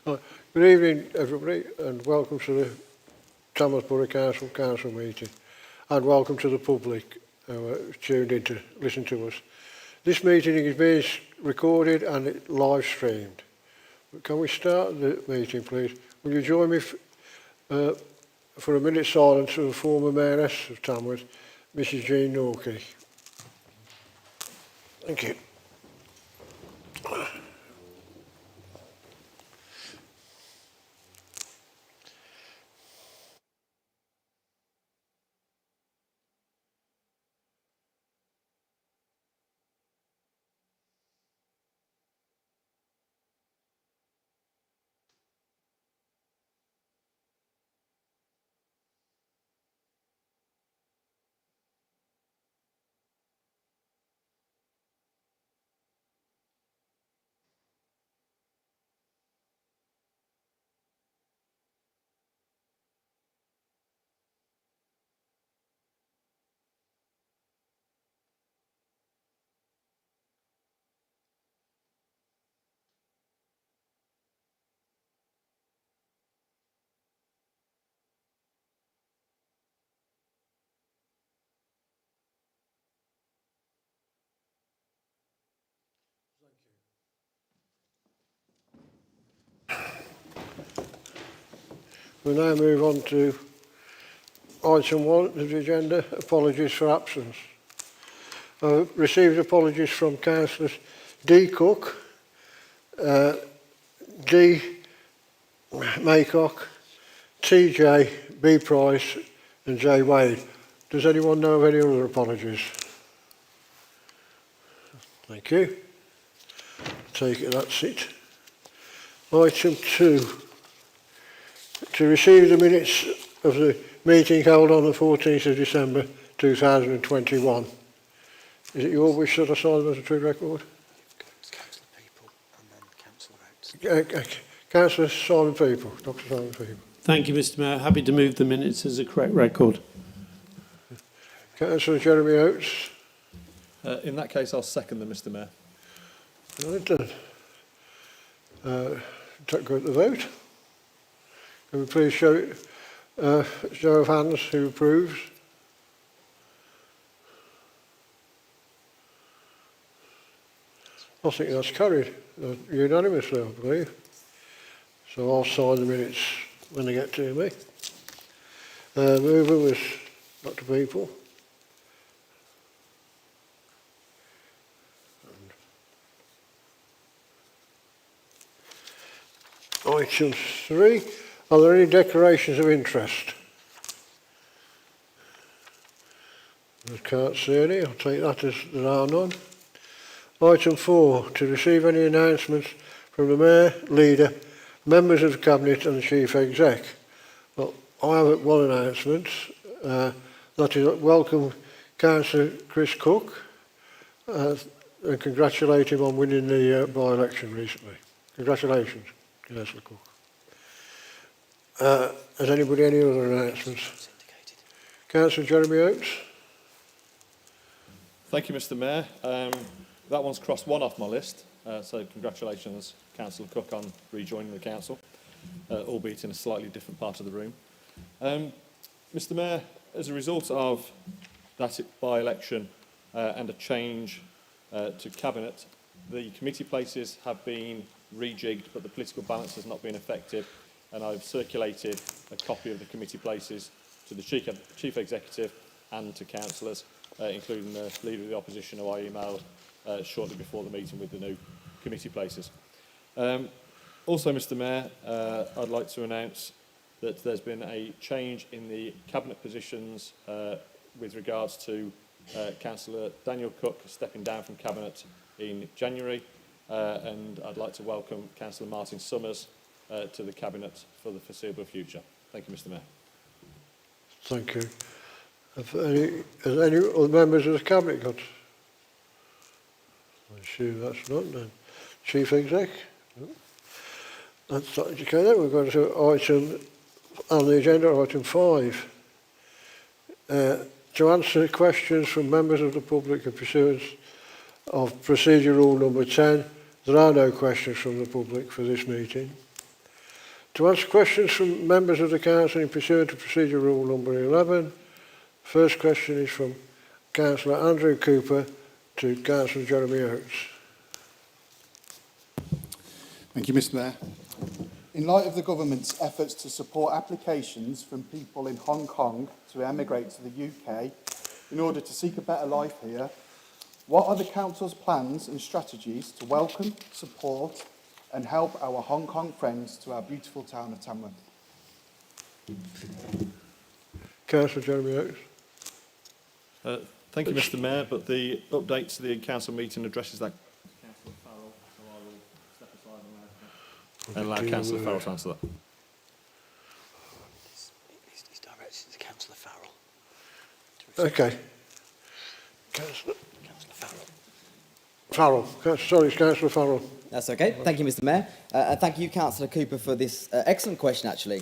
Good evening, everybody, and welcome to the Tamworth Borough Council meeting, and welcome to the public who are tuned in to listen to us. This meeting is being recorded and live streamed. Can we start the meeting, please? Will you join me for a minute's silence for the former Mayoress of Tamworth, Mrs. Jean Norkey? Thank you. We'll now move on to item 1 of the agenda, apologies for absence. I've received apologies from Councillors D. Cook, D. Maycock, TJ, B. Price and J. Wade. Does anyone know of any other apologies? Thank you. Take it, that's it. Item 2. To receive the minutes of the meeting held on the 14th of December 2021. Is it your wish that I sign them as a true record? Council people and then council votes. Councillor Simon People, Dr. Simon People. Thank you, Mr. Mayor. Happy to move the minutes as a correct record. Councillor Jeremy Oates. In that case, I'll second them, Mr. Mayor. Right done. Go to the vote. Can we please show of hands who approves? I think that's carried unanimously, I believe. So I'll sign the minutes when they get to me. Mover was Dr. People. Item 3. Are there any declarations of interest? I can't see any. I'll take that as there are none. Item 4. To receive any announcements from the Mayor, Leader, members of the Cabinet and the Chief Exec. Well, I have one announcement. That is, welcome Councillor Chris Cook and congratulate him on winning the by-election recently. Congratulations, Councillor Cook. Has anybody any other announcements? Councillor Jeremy Oates. Thank you, Mr. Mayor. That one's crossed one off my list, so congratulations, Councillor Cook, on rejoining the council, albeit in a slightly different part of the room. Mr. Mayor, as a result of that by-election and a change to Cabinet, the committee places have been rejigged, but the political balance has not been affected. And I've circulated a copy of the committee places to the Chief Executive and to councillors, including the Leader of the Opposition, who I emailed shortly before the meeting with the new committee places. Also, Mr. Mayor, I'd like to announce that there's been a change in the Cabinet positions with regards to Councillor Daniel Cook stepping down from Cabinet in January, and I'd like to welcome Councillor Martin Summers to the Cabinet for the foreseeable future. Thank you, Mr. Mayor. Thank you. Has any other members of the Cabinet got? I assume that's not then. Chief Exec? No. That's not okay then. We're going to item on the agenda, item 5. To answer questions from members of the public in pursuance of procedure rule number 10, there are no questions from the public for this meeting. To answer questions from members of the council in pursuant to procedure rule number 11, first question is from Councillor Andrew Cooper to Councillor Jeremy Oates. Thank you, Mr. Mayor. In light of the government's efforts to support applications from people in Hong Kong to emigrate to the UK in order to seek a better life here, what are the council's plans and strategies to welcome, support and help our Hong Kong friends to our beautiful town of Tamworth? Councillor Jeremy Oates. Thank you, Mr. Mayor, but the update to the council meeting addresses that. Councillor Farrell, so I will step aside and allow Councillor Farrell to answer that. He's directed to Councillor Farrell. Okay. Councillor Councillor Farrell. Farrell. Sorry, it's Councillor Farrell. That's okay. Thank you, Mr. Mayor. And thank you, Councillor Cooper, for this excellent question, actually.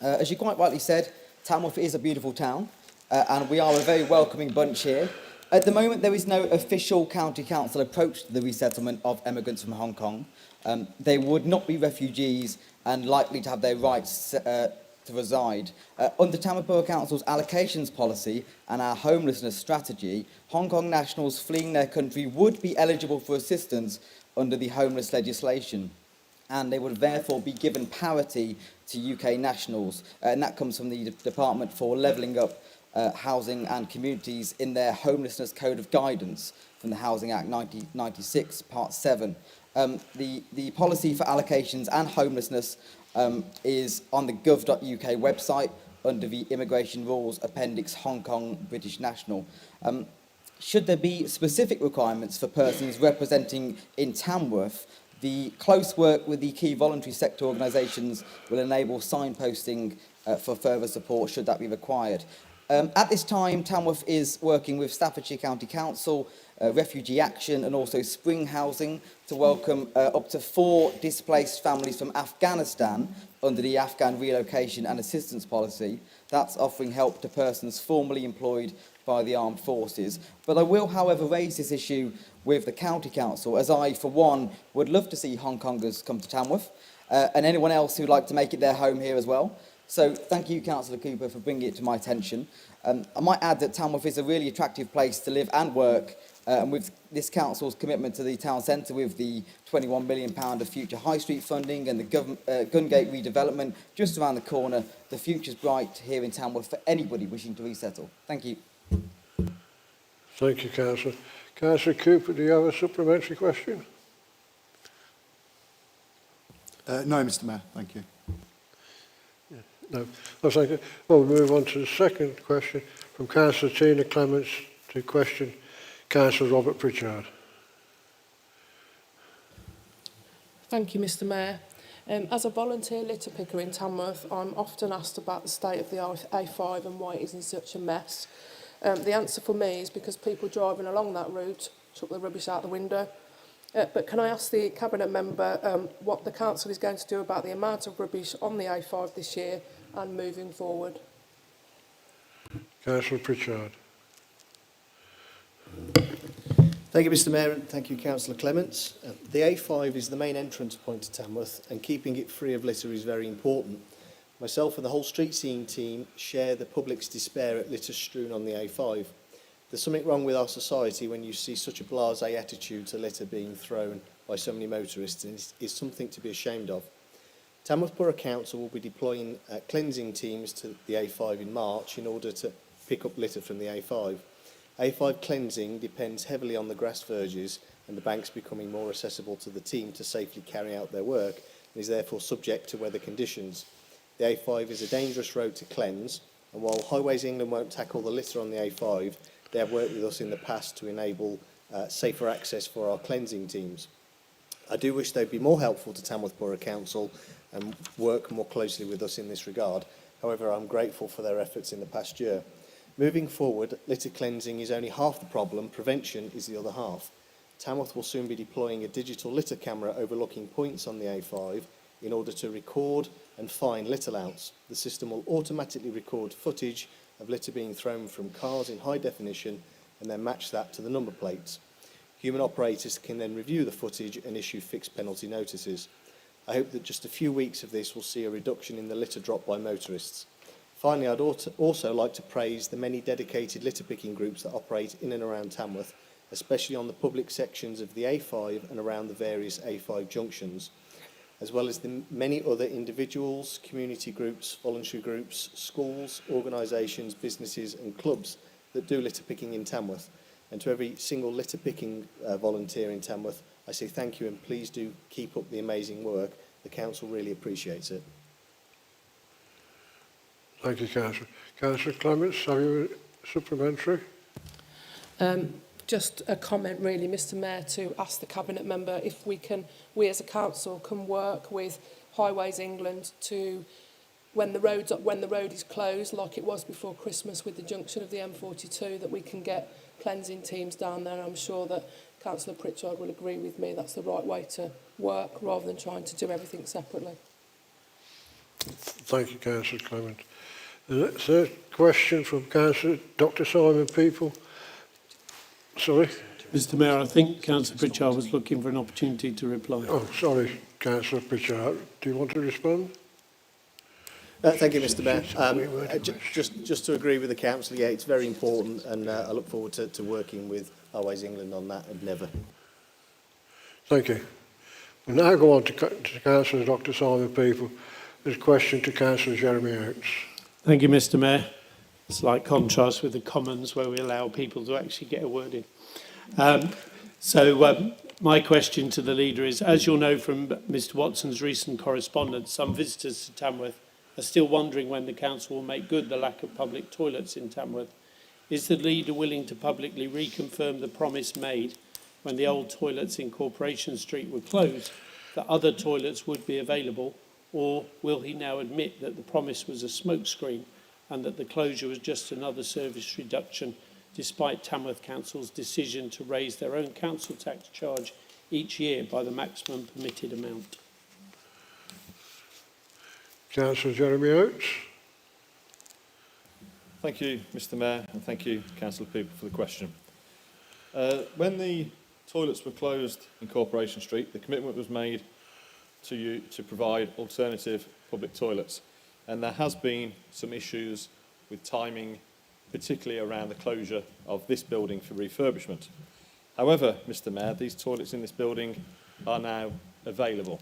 As you quite rightly said, Tamworth is a beautiful town, and we are a very welcoming bunch here. At the moment, there is no official county council approach to the resettlement of emigrants from Hong Kong. They would not be refugees and likely to have their rights to reside. Under Tamworth Borough Council's allocations policy and our homelessness strategy, Hong Kong nationals fleeing their country would be eligible for assistance under the homeless legislation, and they would therefore be given parity to UK nationals, and that comes from the Department for Levelling Up Housing and Communities in their Homelessness Code of Guidance from the Housing Act 1996, Part 7. The policy for allocations and homelessness is on the gov.uk website under the Immigration Rules Appendix Hong Kong British National. Should there be specific requirements for persons representing in Tamworth, the close work with the key voluntary sector organisations will enable signposting for further support should that be required. At this time, Tamworth is working with Staffordshire County Council, Refugee Action and also Spring Housing to welcome up to 4 displaced families from Afghanistan under the Afghan Relocation and Assistance Policy. That's offering help to persons formerly employed by the armed forces. But I will, however, raise this issue with the County Council, as I, for one, would love to see Hong Kongers come to Tamworth, and anyone else who'd like to make it their home here as well. So thank you, Councillor Cooper, for bringing it to my attention. I might add that Tamworth is a really attractive place to live and work, and with this council's commitment to the town centre with the £21 million of future high street funding and the Gungate redevelopment just around the corner, the future's bright here in Tamworth for anybody wishing to resettle. Thank you. Thank you, Councillor. Councillor Cooper, do you have a supplementary question? No, Mr. Mayor, thank you. No. Oh, thank you. Well, we'll move on to the second question from Councillor Tina Clements to question Councillor Robert Pritchard. Thank you, Mr. Mayor. As a volunteer litter picker in Tamworth, I'm often asked about the state of the A5 and why it is in such a mess. The answer for me is because people driving along that route chuck the rubbish out the window. But can I ask the Cabinet member what the council is going to do about the amount of rubbish on the A5 this year and moving forward? Councillor Pritchard. Thank you, Mr. Mayor, and thank you, Councillor Clements. The A5 is the main entrance point to Tamworth, and keeping it free of litter is very important. Myself and the whole street scene team share the public's despair at litter strewn on the A5. There's something wrong with our society when you see such a blasé attitude to litter being thrown by so many motorists, and it's something to be ashamed of. Tamworth Borough Council will be deploying cleansing teams to the A5 in March in order to pick up litter from the A5. A5 cleansing depends heavily on the grass verges and the banks becoming more accessible to the team to safely carry out their work and is therefore subject to weather conditions. The A5 is a dangerous road to cleanse, and while Highways England won't tackle the litter on the A5, they have worked with us in the past to enable safer access for our cleansing teams. I do wish they'd be more helpful to Tamworth Borough Council and work more closely with us in this regard. However, I'm grateful for their efforts in the past year. Moving forward, litter cleansing is only half the problem, prevention is the other half. Tamworth will soon be deploying a digital litter camera overlooking points on the A5 in order to record and fine litter outs. The system will automatically record footage of litter being thrown from cars in high definition and then match that to the number plates. Human operators can then review the footage and issue fixed penalty notices. I hope that just a few weeks of this will see a reduction in the litter drop by motorists. Finally, I'd also like to praise the many dedicated litter picking groups that operate in and around Tamworth, especially on the public sections of the A5 and around the various A5 junctions, as well as the many other individuals, community groups, voluntary groups, schools, organisations, businesses and clubs that do litter picking in Tamworth. And to every single litter picking volunteer in Tamworth, I say thank you and please do keep up the amazing work. The council really appreciates it. Thank you, Councillor. Councillor Clements, have you a supplementary? Just a comment really, Mr Mayor, to ask the Cabinet member if we as a council can work with Highways England to, when the road is closed, like it was before Christmas with the junction of the M42, that we can get cleansing teams down there. I'm sure that Councillor Pritchard will agree with me that's the right way to work rather than trying to do everything separately. Thank you, Councillor Clement. The third question from Councillor Dr Simon People. Sorry? Mr Mayor, I think Councillor Pritchard was looking for an opportunity to reply. Oh, sorry, Councillor Pritchard. Do you want to respond? Thank you, Mr Mayor. Just to agree with the council, yeah, it's very important, and I look forward to working with Highways England on that and never. Thank you. We'll now go on to Councillor Dr Simon People. There's a question to Councillor Jeremy Oates. Thank you, Mr Mayor. Slight contrast with the Commons where we allow people to actually get a word in. My question to the leader is, as you'll know from Mr Watson's recent correspondence, some visitors to Tamworth are still wondering when the council will make good the lack of public toilets in Tamworth. Is the leader willing to publicly reconfirm the promise made when the old toilets in Corporation Street were closed that other toilets would be available, or will he now admit that the promise was a smokescreen and that the closure was just another service reduction despite Tamworth Council's decision to raise their own council tax charge each year by the maximum permitted amount? Councillor Jeremy Oates. Thank you, Mr Mayor, and thank you, Councillor People, for the question. When the toilets were closed in Corporation Street, the commitment was made to provide alternative public toilets. And there has been some issues with timing, particularly around the closure of this building for refurbishment. However, Mr Mayor, these toilets in this building are now available.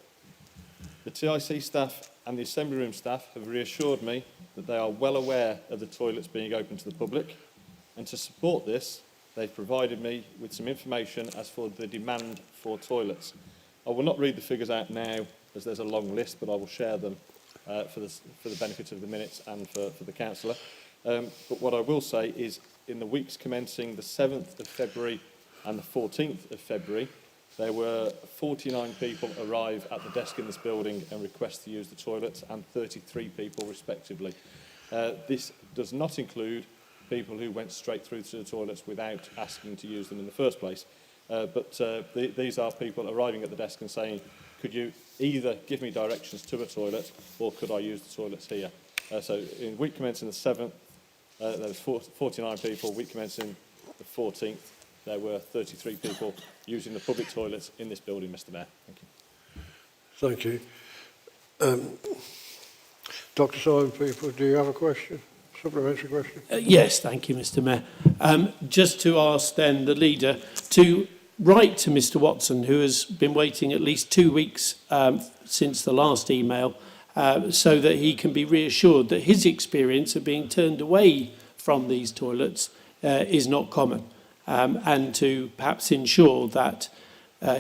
The TIC staff and the Assembly Room staff have reassured me that they are well aware of the toilets being open to the public, and to support this, they've provided me with some information as for the demand for toilets. I will not read the figures out now, as there's a long list, but I will share them for the benefit of the minutes and for the councillor. But what I will say is, in the weeks commencing the 7th of February and the 14th of February, there were 49 people arrive at the desk in this building and request to use the toilets, and 33 people respectively. This does not include people who went straight through to the toilets without asking to use them in the first place. These are people arriving at the desk and saying, could you either give me directions to a toilet or could I use the toilets here? So in week commencing the 7th, there was 49 people. Week commencing the 14th, there were 33 people using the public toilets in this building, Mr Mayor. Thank you. Thank you. Dr Simon People, do you have a question? Supplementary question? Yes, thank you, Mr Mayor. Just to ask then the leader to write to Mr Watson, who has been waiting at least 2 weeks since the last email, so that he can be reassured that his experience of being turned away from these toilets is not common, and to perhaps ensure that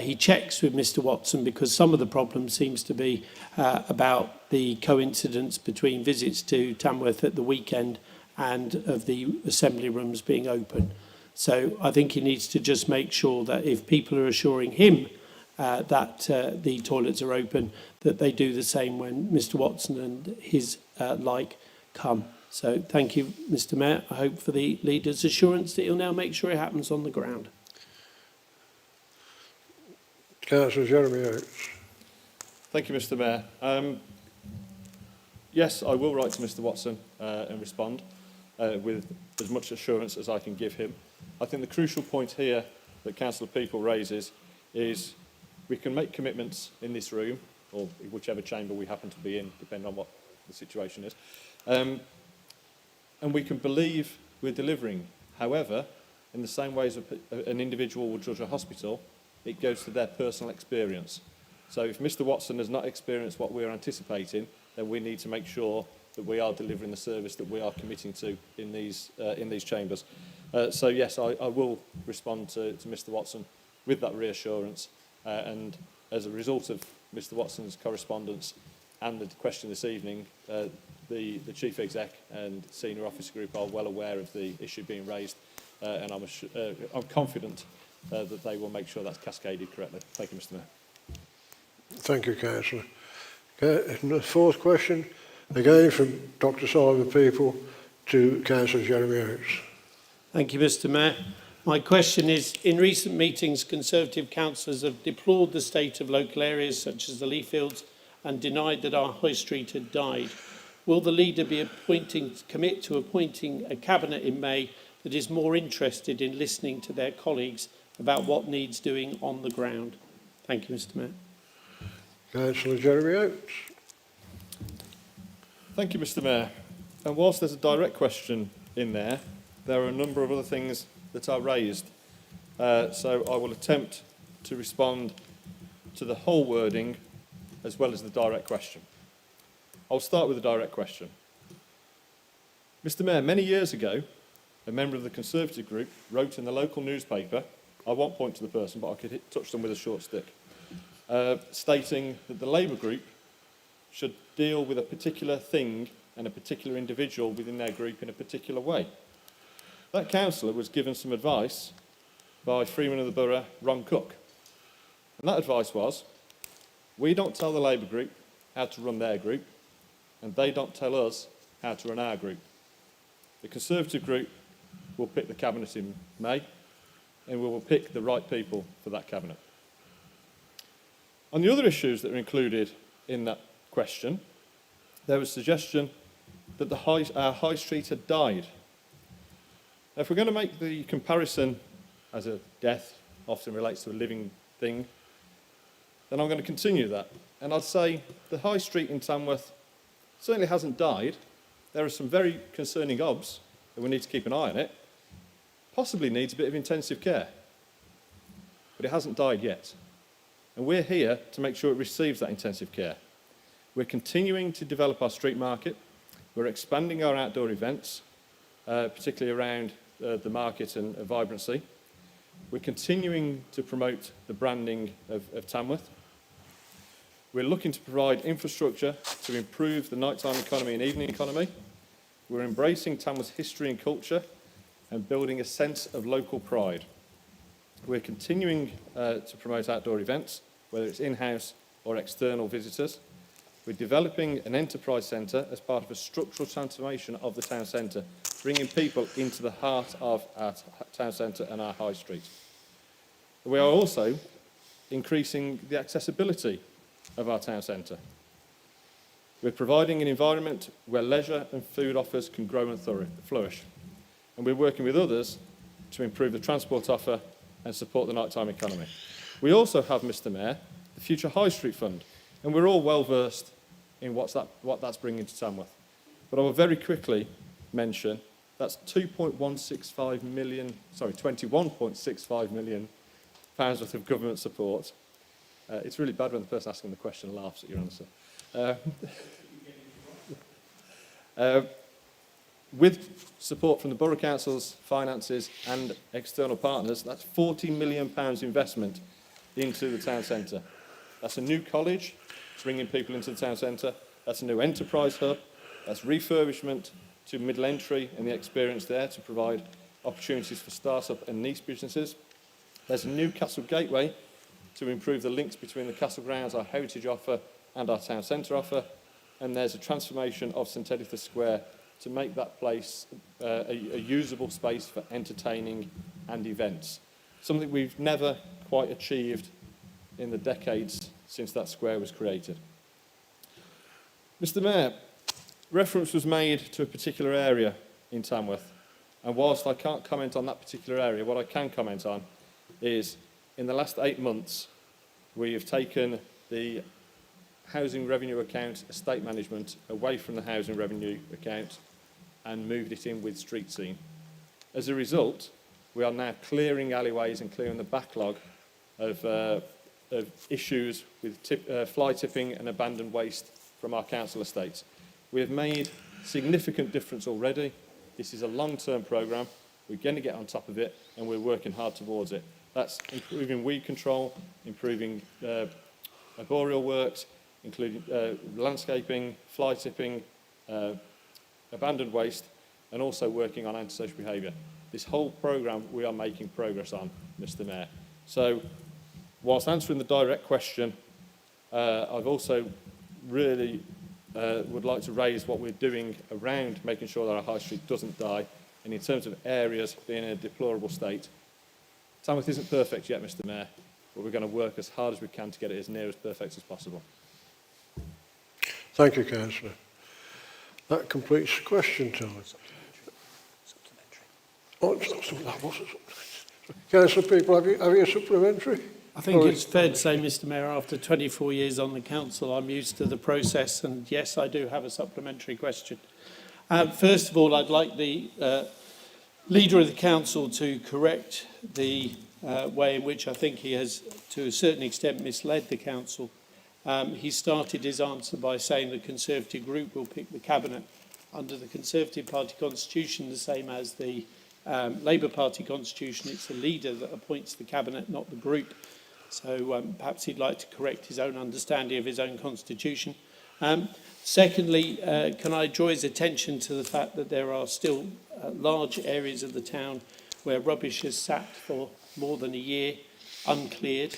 he checks with Mr Watson, because some of the problem seems to be about the coincidence between visits to Tamworth at the weekend and of the assembly rooms being open. So I think he needs to just make sure that if people are assuring him that the toilets are open, that they do the same when Mr Watson and his like come. So thank you, Mr Mayor. I hope for the leader's assurance that he'll now make sure it happens on the ground. Councillor Jeremy Oates. Thank you, Mr Mayor. Yes, I will write to Mr Watson and respond with as much assurance as I can give him. I think the crucial point here that Councillor People raises is we can make commitments in this room, or whichever chamber we happen to be in, depending on what the situation is. And we can believe we're delivering. However, in the same way as an individual will judge a hospital, it goes to their personal experience. So if Mr. Watson has not experienced what we're anticipating, then we need to make sure that we are delivering the service that we are committing to in these chambers. So yes, I will respond to Mr. Watson with that reassurance, and as a result of Mr. Watson's correspondence and the question this evening, the Chief Exec and Senior Officer Group are well aware of the issue being raised, and I'm confident that they will make sure that's cascaded correctly. Thank you, Mr. Mayor. Thank you, Councillor. Okay, and the fourth question, again from Dr Simon People to Councillor Jeremy Oates. Thank you, Mr. Mayor. My question is, in recent meetings, Conservative councillors have deplored the state of local areas such as the Leafields and denied that our high street had died. Will the leader commit to appointing a cabinet in May that is more interested in listening to their colleagues about what needs doing on the ground? Thank you, Mr. Mayor. Councillor Jeremy Oates. Thank you, Mr. Mayor. And whilst there's a direct question in there, there are a number of other things that are raised. So I will attempt to respond to the whole wording as well as the direct question. I'll start with the direct question. Mr. Mayor, many years ago, a member of the Conservative group wrote in the local newspaper, I won't point to the person, but I could touch them with a short stick, stating that the Labour group should deal with a particular thing and a particular individual within their group in a particular way. That councillor was given some advice by Freeman of the Borough, Ron Cook. And that advice was, we don't tell the Labour group how to run their group, and they don't tell us how to run our group. The Conservative group will pick the cabinet in May, and we will pick the right people for that cabinet. On the other issues that are included in that question, there was suggestion that our high street had died. Now, if we're going to make the comparison as a death often relates to a living thing, then I'm going to continue that. And I'd say the high street in Tamworth certainly hasn't died. There are some very concerning obs, and we need to keep an eye on it. Possibly needs a bit of intensive care. But it hasn't died yet. And we're here to make sure it receives that intensive care. We're continuing to develop our street market. We're expanding our outdoor events, particularly around the market and vibrancy. We're continuing to promote the branding of Tamworth. We're looking to provide infrastructure to improve the nighttime economy and evening economy. We're embracing Tamworth's history and culture and building a sense of local pride. We're continuing to promote outdoor events, whether it's in-house or external visitors. We're developing an enterprise centre as part of a structural transformation of the town centre, bringing people into the heart of our town centre and our high street. We are also increasing the accessibility of our town centre. We're providing an environment where leisure and food offers can grow and flourish. And we're working with others to improve the transport offer and support the nighttime economy. We also have, Mr. Mayor, the Future High Street Fund, and we're all well versed in what that's bringing to Tamworth. But I will very quickly mention that's 21.65 million pounds worth of government support. It's really bad when the person asking the question laughs at your answer. With support from the Borough Council's finances and external partners, that's £40 million investment into the town centre. That's a new college, bringing people into the town centre. That's a new enterprise hub. That's refurbishment to middle entry and the experience there to provide opportunities for start-up and niche businesses. There's a new Castle Gateway to improve the links between the Castle Grounds, our heritage offer, and our town centre offer. And there's a transformation of St Editha Square to make that place a usable space for entertaining and events. Something we've never quite achieved in the decades since that square was created. Mr. Mayor, reference was made to a particular area in Tamworth, and whilst I can't comment on that particular area, what I can comment on is in the last 8 months we have taken the housing revenue account, estate management, away from the housing revenue account and moved it in with street scene. As a result, we are now clearing alleyways and clearing the backlog of issues with fly tipping and abandoned waste from our council estates. We have made significant difference already. This is a long-term programme. We're going to get on top of it, and we're working hard towards it. That's improving weed control, improving arboreal works, including landscaping, fly tipping, abandoned waste, and also working on antisocial behaviour. This whole programme we are making progress on, Mr Mayor. So, whilst answering the direct question, I've also really would like to raise what we're doing around making sure that our high street doesn't die, and in terms of areas being in a deplorable state. Tamworth isn't perfect yet, Mr Mayor, but we're going to work as hard as we can to get it as near as perfect as possible. Thank you, Councillor. That completes the question time. Oh, that was a supplementary. Councillor People, have you a supplementary? I think it's fair to say, Mr Mayor, after 24 years on the council, I'm used to the process, and yes, I do have a supplementary question. First of all, I'd like the Leader of the Council to correct the way in which I think he has, to a certain extent, misled the Council. He started his answer by saying the Conservative group will pick the Cabinet. Under the Conservative Party constitution, the same as the Labour Party constitution, it's the leader that appoints the Cabinet, not the group. So perhaps he'd like to correct his own understanding of his own constitution. Secondly, can I draw his attention to the fact that there are still large areas of the town where rubbish has sat for more than a year uncleared,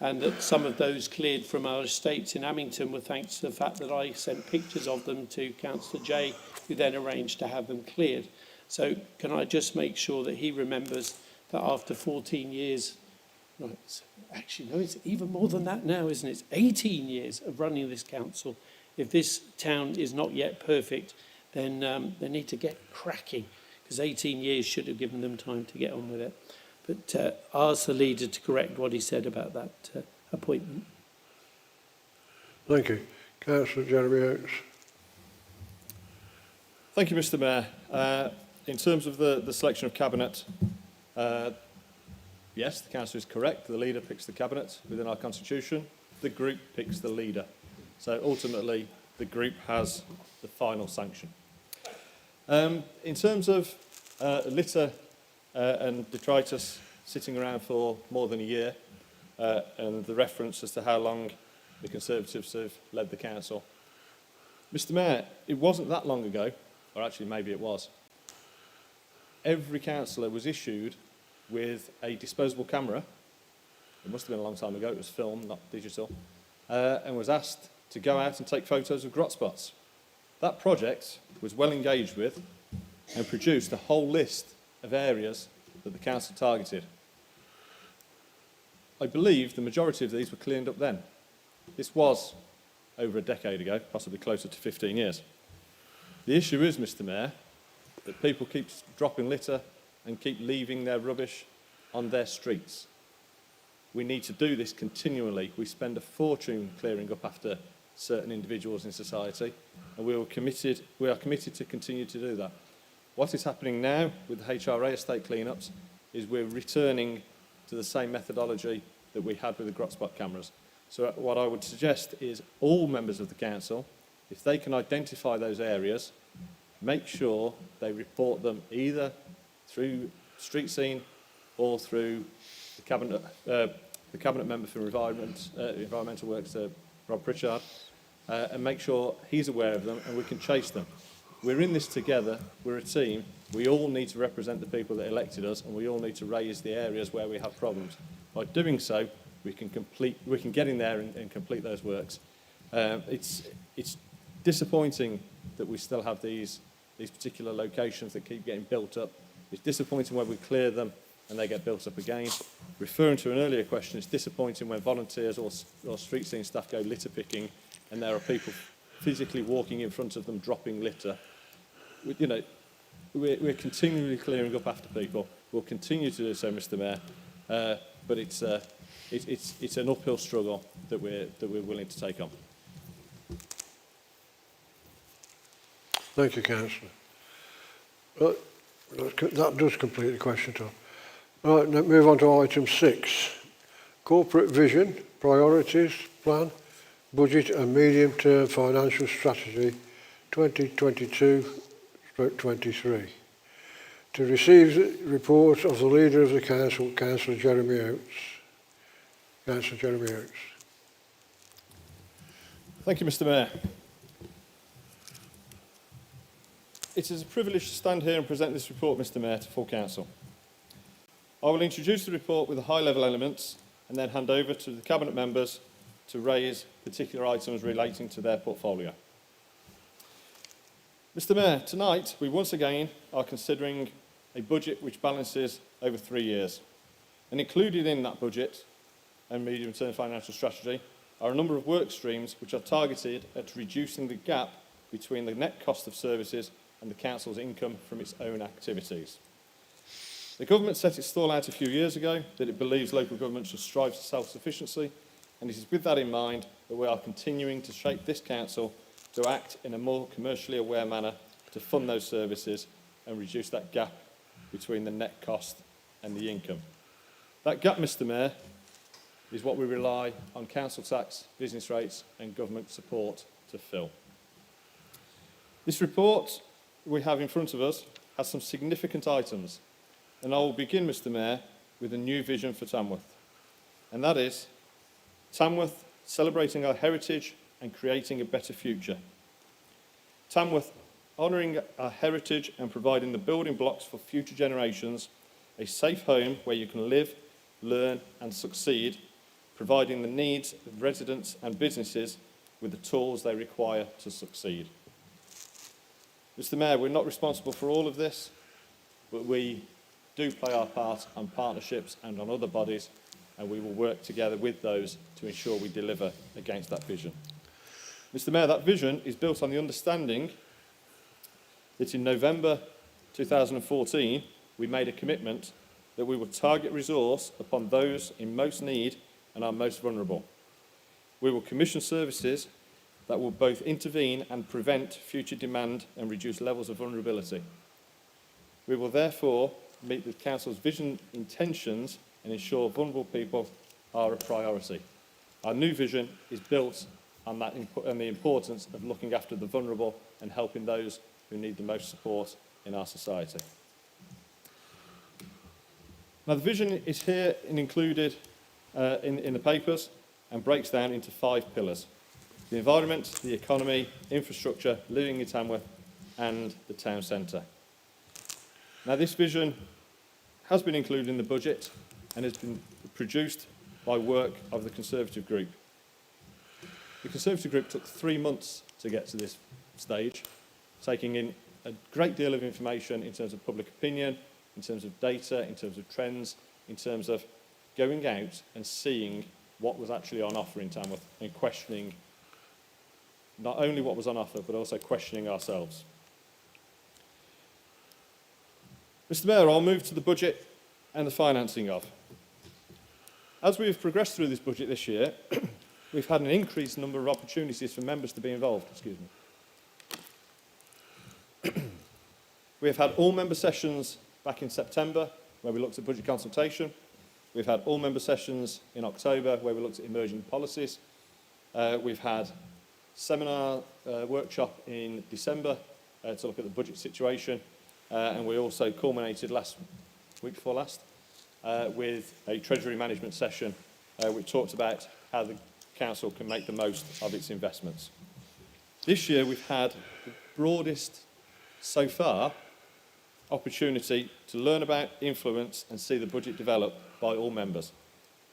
and that some of those cleared from our estates in Amington were thanks to the fact that I sent pictures of them to Councillor Jay, who then arranged to have them cleared. So can I just make sure that he remembers that after 14 years, actually no, it's even more than that now, isn't it? It's 18 years of running this council. If this town is not yet perfect, then they need to get cracking, because 18 years should have given them time to get on with it. But ask the leader to correct what he said about that appointment. Thank you. Councillor Jeremy Oates. Thank you, Mr Mayor. In terms of the selection of Cabinet, yes, the Council is correct. The leader picks the Cabinet within our constitution. The group picks the leader. So ultimately, the group has the final sanction. In terms of litter and detritus sitting around for more than a year, and the reference as to how long the Conservatives have led the council, Mr Mayor, it wasn't that long ago, or actually maybe it was, every councillor was issued with a disposable camera. It must have been a long time ago, it was film, not digital, and was asked to go out and take photos of grot spots. That project was well engaged with and produced a whole list of areas that the council targeted. I believe the majority of these were cleaned up then. This was over a decade ago, possibly closer to 15 years. The issue is, Mr Mayor, that people keep dropping litter and keep leaving their rubbish on their streets. We need to do this continually. We spend a fortune clearing up after certain individuals in society, and we are committed to continue to do that. What is happening now with the HRA estate cleanups is we're returning to the same methodology that we had with the grot spot cameras. So what I would suggest is all members of the council, if they can identify those areas, make sure they report them either through street scene or through the cabinet member for environmental works, Rob Pritchard, and make sure he's aware of them and we can chase them. We're in this together, we're a team, we all need to represent the people that elected us, and we all need to raise the areas where we have problems. By doing so, we can get in there and complete those works. It's disappointing that we still have these particular locations that keep getting built up. It's disappointing when we clear them and they get built up again. Referring to an earlier question, it's disappointing when volunteers or street scene staff go litter picking and there are people physically walking in front of them dropping litter. You know, we're continually clearing up after people. We'll continue to do so, Mr Mayor, but it's an uphill struggle that we're willing to take on. Thank you, Councillor. Right, that does complete the question, Tom. Right, now move on to item 6. Corporate vision, priorities, plan, budget and medium-term financial strategy 2022-23. To receive the report of the Leader of the Council, Councillor Jeremy Oates. Councillor Jeremy Oates. Thank you, Mr. Mayor. It is a privilege to stand here and present this report, Mr. Mayor, to full council. I will introduce the report with the high-level elements and then hand over to the Cabinet members to raise particular items relating to their portfolio. Mr. Mayor, tonight we once again are considering a budget which balances over 3 years. And included in that budget and medium-term financial strategy are a number of work streams which are targeted at reducing the gap between the net cost of services and the council's income from its own activities. The government set its stall out a few years ago that it believes local government should strive for self-sufficiency, and it is with that in mind that we are continuing to shape this council to act in a more commercially aware manner to fund those services and reduce that gap between the net cost and the income. That gap, Mr. Mayor, is what we rely on council tax, business rates and government support to fill. This report we have in front of us has some significant items, and I will begin, Mr. Mayor, with a new vision for Tamworth, and that is Tamworth celebrating our heritage and creating a better future. Tamworth honouring our heritage and providing the building blocks for future generations, a safe home where you can live, learn and succeed, providing the needs of residents and businesses with the tools they require to succeed. Mr. Mayor, we're not responsible for all of this, but we do play our part on partnerships and on other bodies, and we will work together with those to ensure we deliver against that vision. Mr. Mayor, that vision is built on the understanding that in November 2014, we made a commitment that we would target resource upon those in most need and are most vulnerable. We will commission services that will both intervene and prevent future demand and reduce levels of vulnerability. We will therefore meet the Council's vision intentions and ensure vulnerable people are a priority. Our new vision is built on that and the importance of looking after the vulnerable and helping those who need the most support in our society. Now, the vision is here and included in the papers and breaks down into 5 pillars: the environment, the economy, infrastructure, living in Tamworth, and the town centre. Now, this vision has been included in the budget and has been produced by work of the Conservative Group. The Conservative Group took 3 months to get to this stage, taking in a great deal of information in terms of public opinion, in terms of data, in terms of trends, in terms of going out and seeing what was actually on offer in Tamworth and questioning not only what was on offer, but also questioning ourselves. Mr. Mayor, I'll move to the budget and the financing of. As we have progressed through this budget this year, we've had an increased number of opportunities for members to be involved. We have had all member sessions back in September, where we looked at budget consultation. We've had all member sessions in October, where we looked at emerging policies. We've had seminar workshop in December to look at the budget situation, and we also culminated week before last with a Treasury Management session which talked about how the council can make the most of its investments. This year we've had the broadest so far opportunity to learn about, influence and see the budget develop by all members.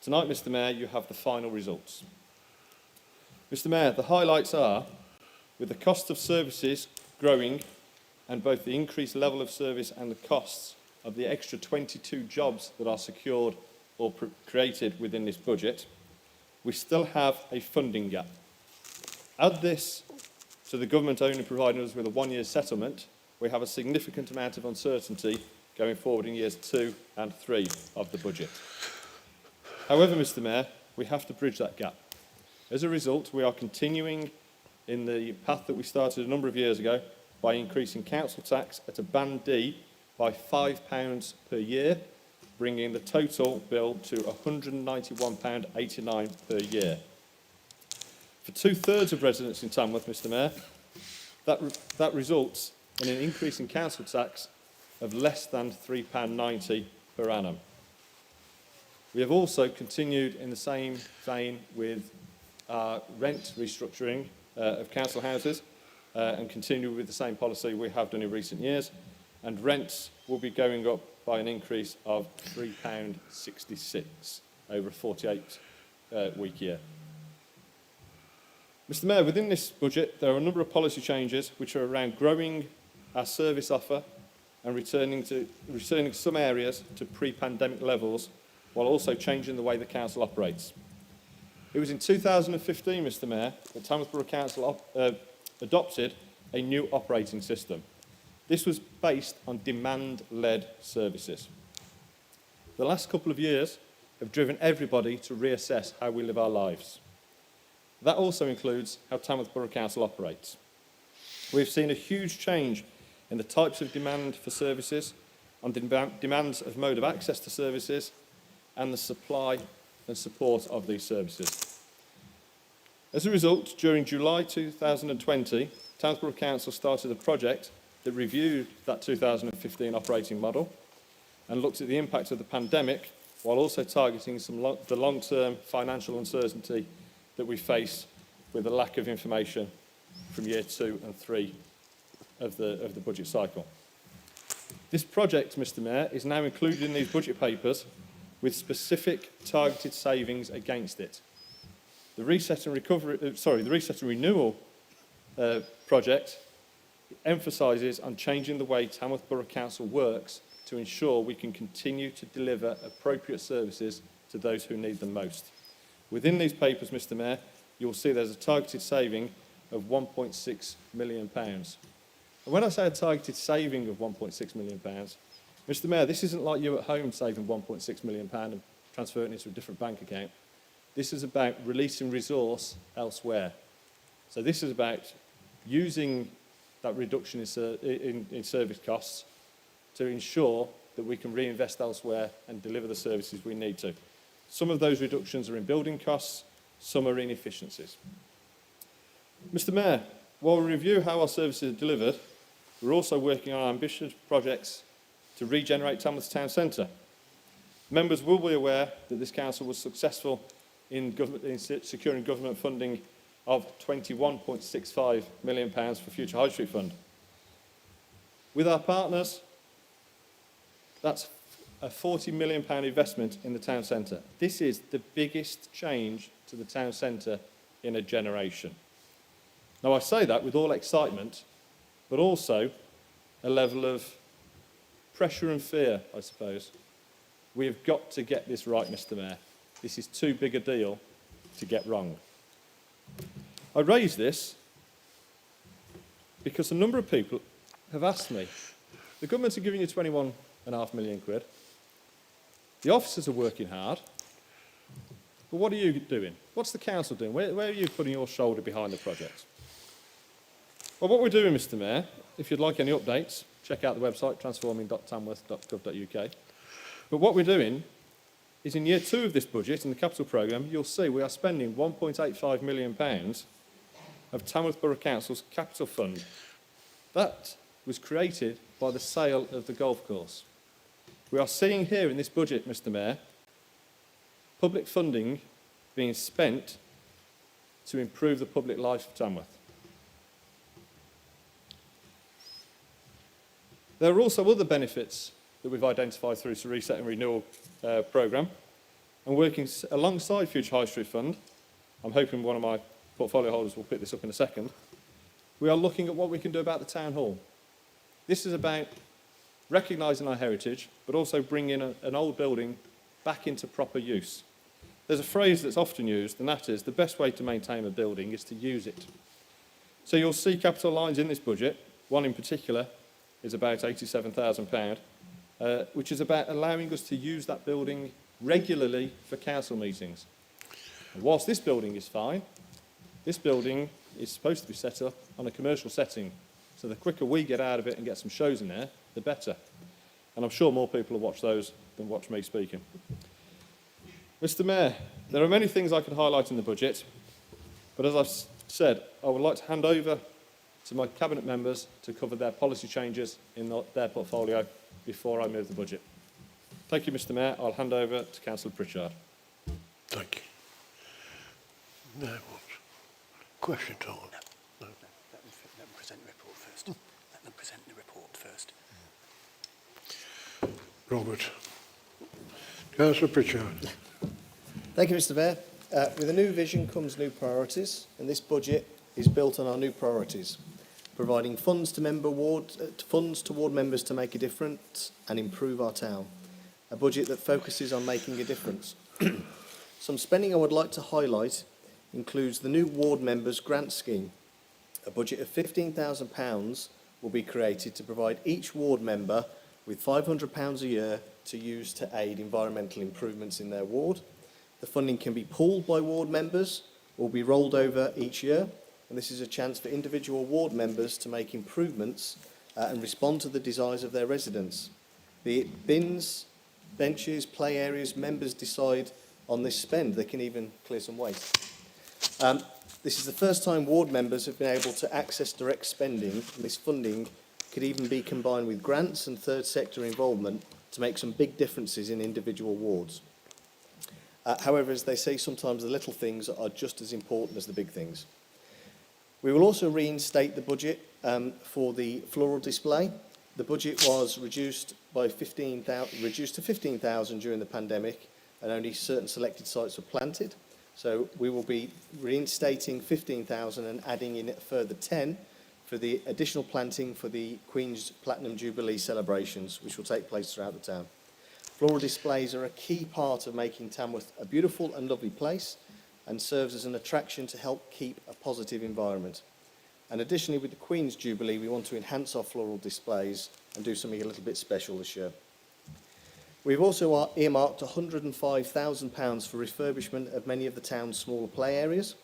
Tonight, Mr. Mayor, you have the final results. Mr. Mayor, the highlights are, with the cost of services growing and both the increased level of service and the costs of the extra 22 jobs that are secured or created within this budget, we still have a funding gap. Add this to the government only providing us with a 1-year settlement, we have a significant amount of uncertainty going forward in years 2 and 3 of the budget. However, Mr. Mayor, we have to bridge that gap. As a result, we are continuing in the path that we started a number of years ago by increasing council tax at a band D by £5 per year, bringing the total bill to £191.89 per year. For 2/3 of residents in Tamworth, Mr Mayor, that results in an increase in council tax of less than £3.90 per annum. We have also continued in the same vein with our rent restructuring of council houses and continue with the same policy we have done in recent years, and rents will be going up by an increase of £3.66 over a 48-week year. Mr Mayor, within this budget there are a number of policy changes which are around growing our service offer and returning some areas to pre-pandemic levels, while also changing the way the council operates. It was in 2015, Mr Mayor, that Tamworth Borough Council adopted a new operating system. This was based on demand-led services. The last couple of years have driven everybody to reassess how we live our lives. That also includes how Tamworth Borough Council operates. We've seen a huge change in the types of demand for services, on demands of mode of access to services, and the supply and support of these services. As a result, during July 2020, Tamworth Borough Council started a project that reviewed that 2015 operating model and looked at the impact of the pandemic, while also targeting the long-term financial uncertainty that we face with the lack of information from year 2 and 3 of the budget cycle. This project, Mr Mayor, is now included in these budget papers with specific targeted savings against it. The Reset and Renewal project emphasises on changing the way Tamworth Borough Council works to ensure we can continue to deliver appropriate services to those who need them most. Within these papers, Mr Mayor, you'll see there's a targeted saving of £1.6 million. And when I say a targeted saving of £1.6 million, Mr Mayor, this isn't like you at home saving £1.6 million and transferring it into a different bank account. This is about releasing resource elsewhere. So this is about using that reduction in service costs to ensure that we can reinvest elsewhere and deliver the services we need to. Some of those reductions are in building costs, some are in efficiencies. Mr Mayor, while we review how our services are delivered, we're also working on ambitious projects to regenerate Tamworth Town Centre. Members will be aware that this council was successful in securing government funding of £21.65 million for Future High Street Fund. With our partners, that's a £40 million investment in the town centre. This is the biggest change to the town centre in a generation. Now, I say that with all excitement, but also a level of pressure and fear, I suppose. We have got to get this right, Mr Mayor. This is too big a deal to get wrong. I raise this because a number of people have asked me, the government are giving you £21.5 million. The officers are working hard, but what are you doing? What's the council doing? Where are you putting your shoulder behind the project? Well, what we're doing, Mr Mayor, if you'd like any updates, check out the website, transforming.tamworth.gov.uk. But what we're doing is in year 2 of this budget, in the capital programme, you'll see we are spending £1.85 million of Tamworth Borough Council's capital fund. That was created by the sale of the golf course. We are seeing here in this budget, Mr Mayor, public funding being spent to improve the public life of Tamworth. There are also other benefits that we've identified through the Reset and Renewal programme, and working alongside Future High Street Fund, I'm hoping one of my portfolio holders will pick this up in a second, we are looking at what we can do about the town hall. This is about recognising our heritage, but also bringing an old building back into proper use. There's a phrase that's often used, and that is, the best way to maintain a building is to use it. So you'll see capital lines in this budget. One in particular is about £87,000, which is about allowing us to use that building regularly for council meetings. And whilst this building is fine, this building is supposed to be set up on a commercial setting. So the quicker we get out of it and get some shows in there, the better. And I'm sure more people will watch those than watch me speaking. Mr. Mayor, there are many things I could highlight in the budget, but as I've said, I would like to hand over to my Cabinet members to cover their policy changes in their portfolio before I move the budget. Thank you, Mr. Mayor. I'll hand over to Councillor Pritchard. Thank you. Now what? Question time. No. Let them present the report first. Let them present the report first. Robert. Councillor Pritchard. Thank you, Mr. Mayor. With a new vision comes new priorities, and this budget is built on our new priorities, providing funds to ward members to make a difference and improve our town. A budget that focuses on making a difference. Some spending I would like to highlight includes the new ward members grant scheme. A budget of £15,000 will be created to provide each ward member with £500 a year to use to aid environmental improvements in their ward. The funding can be pooled by ward members or be rolled over each year, and this is a chance for individual ward members to make improvements and respond to the desires of their residents. Be it bins, benches, play areas, members decide on this spend. They can even clear some waste. This is the first time ward members have been able to access direct spending, and this funding could even be combined with grants and third sector involvement to make some big differences in individual wards. However, as they say, sometimes the little things are just as important as the big things. We will also reinstate the budget for the floral display. The budget was reduced to 15,000 during the pandemic, and only certain selected sites were planted. So we will be reinstating 15,000 and adding in a further 10 for the additional planting for the Queen's Platinum Jubilee celebrations, which will take place throughout the town. Floral displays are a key part of making Tamworth a beautiful and lovely place and serves as an attraction to help keep a positive environment. And additionally, with the Queen's Jubilee, we want to enhance our floral displays and do something a little bit special this year. We've also earmarked £105,000 for refurbishment of many of the town's smaller play areas,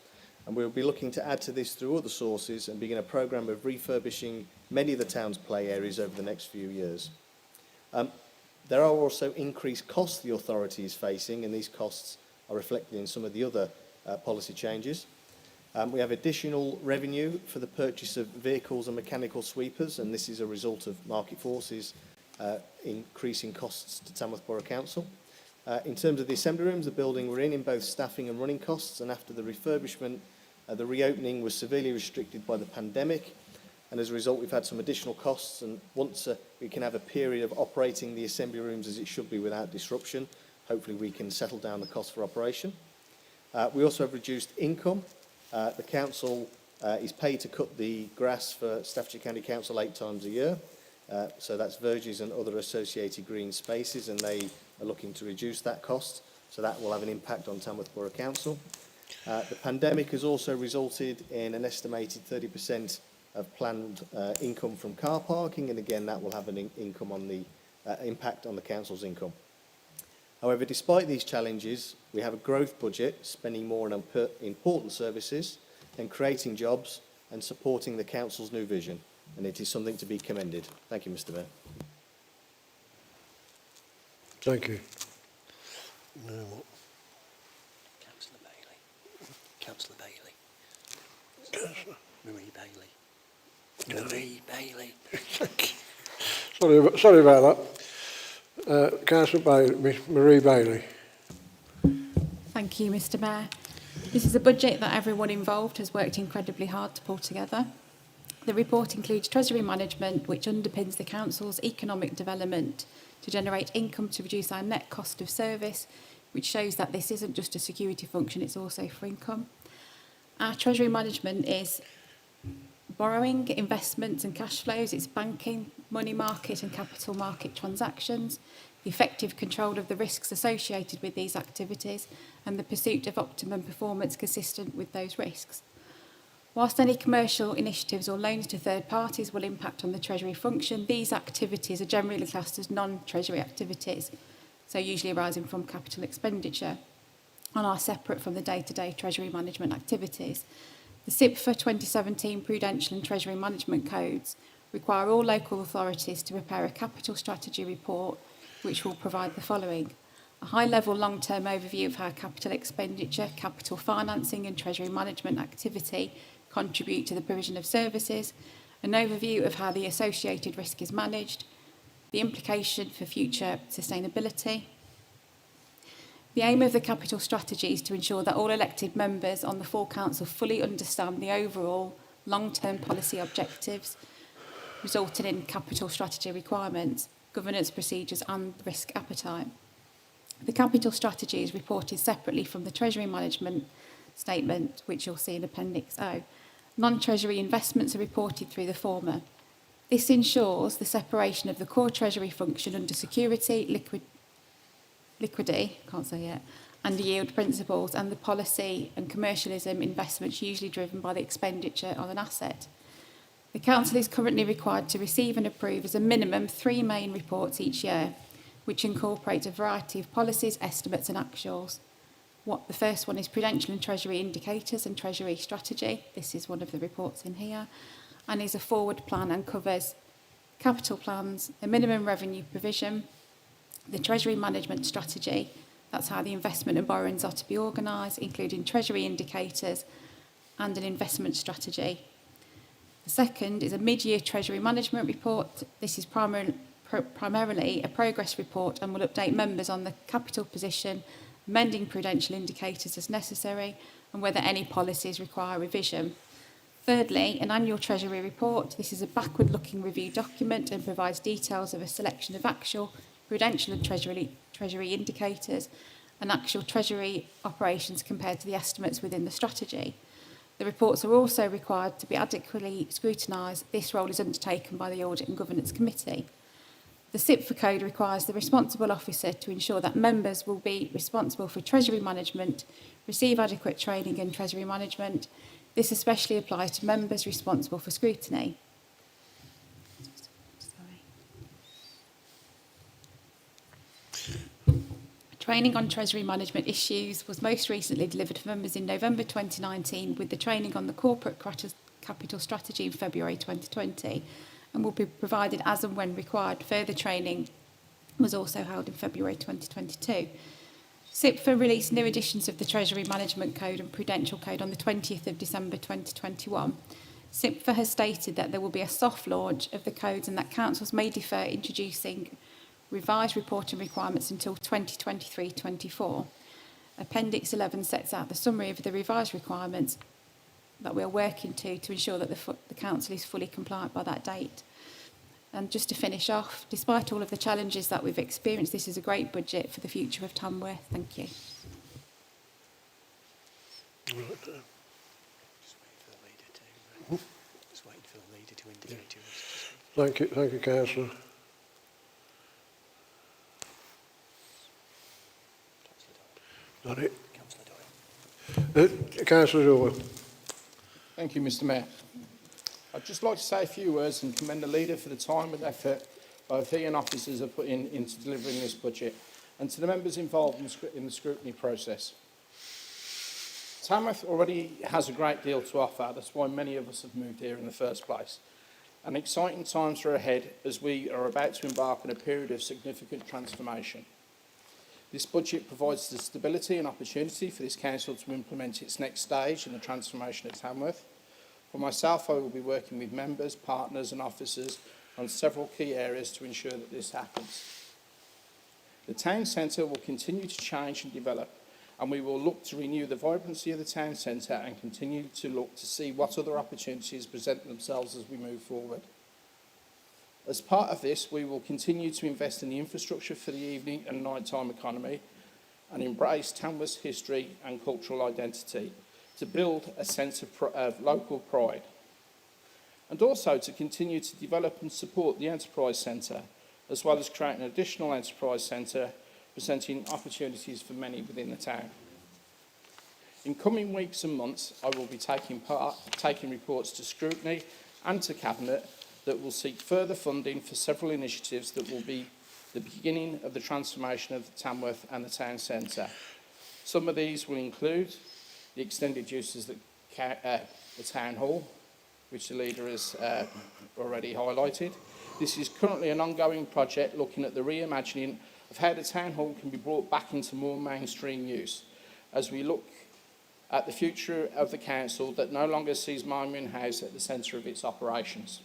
and we'll be looking to add to this through other sources and begin a programme of refurbishing many of the town's play areas over the next few years. There are also increased costs the authority is facing, and these costs are reflected in some of the other policy changes. We have additional revenue for the purchase of vehicles and mechanical sweepers, and this is a result of market forces increasing costs to Tamworth Borough Council. In terms of the assembly rooms, the building we're in both staffing and running costs, and after the refurbishment, the reopening was severely restricted by the pandemic, and as a result we've had some additional costs, and once we can have a period of operating the assembly rooms as it should be without disruption, hopefully we can settle down the cost for operation. We also have reduced income. The council is paid to cut the grass for Staffordshire County Council 8 times a year. So that's verges and other associated green spaces, and they are looking to reduce that cost. So that will have an impact on Tamworth Borough Council. The pandemic has also resulted in an estimated 30% of planned income from car parking, and again that will have an income on the impact on the council's income. However, despite these challenges, we have a growth budget, spending more on important services and creating jobs and supporting the council's new vision, and it is something to be commended. Thank you, Mr. Mayor. Thank you. Now what? Councillor Bailey. Councillor Bailey. Councillor. Marie Bailey. Marie Bailey. Sorry about that. Councillor Bailey, Miss Marie Bailey. Thank you, Mr. Mayor. This is a budget that everyone involved has worked incredibly hard to pull together. The report includes Treasury Management, which underpins the Council's economic development to generate income to reduce our net cost of service, which shows that this isn't just a security function, it's also for income. Our Treasury Management is borrowing, investments and cash flows, it's banking, money market and capital market transactions, the effective control of the risks associated with these activities, and the pursuit of optimum performance consistent with those risks. Whilst any commercial initiatives or loans to third parties will impact on the Treasury function, these activities are generally classed as non-Treasury activities, so usually arising from capital expenditure, and are separate from the day-to-day Treasury Management activities. The SIPFA 2017 Prudential and Treasury Management Codes require all local authorities to prepare a capital strategy report which will provide the following: a high-level long-term overview of how capital expenditure, capital financing and treasury management activity contribute to the provision of services, an overview of how the associated risk is managed, the implication for future sustainability. The aim of the capital strategy is to ensure that all elected members on the full council fully understand the overall long-term policy objectives, resulting in capital strategy requirements, governance procedures and risk appetite. The capital strategy is reported separately from the Treasury Management Statement, which you'll see in Appendix O. Non-Treasury investments are reported through the former. This ensures the separation of the core Treasury function under security, liquidity, can't say yet, and yield principles, and the policy and commercialism investments usually driven by the expenditure on an asset. The Council is currently required to receive and approve as a minimum 3 main reports each year, which incorporate a variety of policies, estimates and actuals. The first one is Prudential and Treasury Indicators and Treasury Strategy. This is one of the reports in here, and is a forward plan and covers capital plans, a minimum revenue provision, the Treasury Management Strategy, that's how the investment and borrowings are to be organised, including Treasury Indicators and an investment strategy. The second is a mid-year Treasury Management Report. This is primarily a progress report and will update members on the capital position, amending prudential indicators as necessary, and whether any policies require revision. Thirdly, an annual Treasury report. This is a backward-looking review document and provides details of a selection of actual prudential and treasury indicators and actual Treasury operations compared to the estimates within the strategy. The reports are also required to be adequately scrutinised. This role is undertaken by the Audit and Governance Committee. The SIPFA Code requires the responsible officer to ensure that members will be responsible for Treasury management, receive adequate training in Treasury management. This especially applies to members responsible for scrutiny. Training on Treasury management issues was most recently delivered for members in November 2019, with the training on the corporate capital strategy in February 2020, and will be provided as and when required. Further training was also held in February 2022. SIPFA released new editions of the Treasury Management Code and Prudential Code on the 20th of December 2021. SIPFA has stated that there will be a soft launch of the codes and that councils may defer introducing revised reporting requirements until 2023-24. Appendix 11 sets out the summary of the revised requirements that we are working to ensure that the Council is fully compliant by that date. And just to finish off, despite all of the challenges that we've experienced, this is a great budget for the future of Tamworth. Thank you. Just waiting for the leader to indicate to us. Thank you, Councillor. Got it. Councillor Doyle. Thank you, Mr. Mayor. I'd just like to say a few words and commend the leader for the time and effort both he and officers have put into delivering this budget, and to the members involved in the scrutiny process. Tamworth already has a great deal to offer. That's why many of us have moved here in the first place. And exciting times are ahead as we are about to embark on a period of significant transformation. This budget provides the stability and opportunity for this council to implement its next stage in the transformation of Tamworth. For myself, I will be working with members, partners and officers on several key areas to ensure that this happens. The town centre will continue to change and develop, and we will look to renew the vibrancy of the town centre and continue to look to see what other opportunities present themselves as we move forward. As part of this, we will continue to invest in the infrastructure for the evening and nighttime economy and embrace Tamworth's history and cultural identity to build a sense of local pride, and also to continue to develop and support the Enterprise Centre, as well as create an additional Enterprise Centre presenting opportunities for many within the town. In coming weeks and months, I will be taking reports to scrutiny and to Cabinet that will seek further funding for several initiatives that will be the beginning of the transformation of Tamworth and the town centre. Some of these will include the extended uses that the Town Hall, which the leader has already highlighted. This is currently an ongoing project looking at the reimagining of how the Town Hall can be brought back into more mainstream use as we look at the future of the council that no longer sees Monument House at the centre of its operations.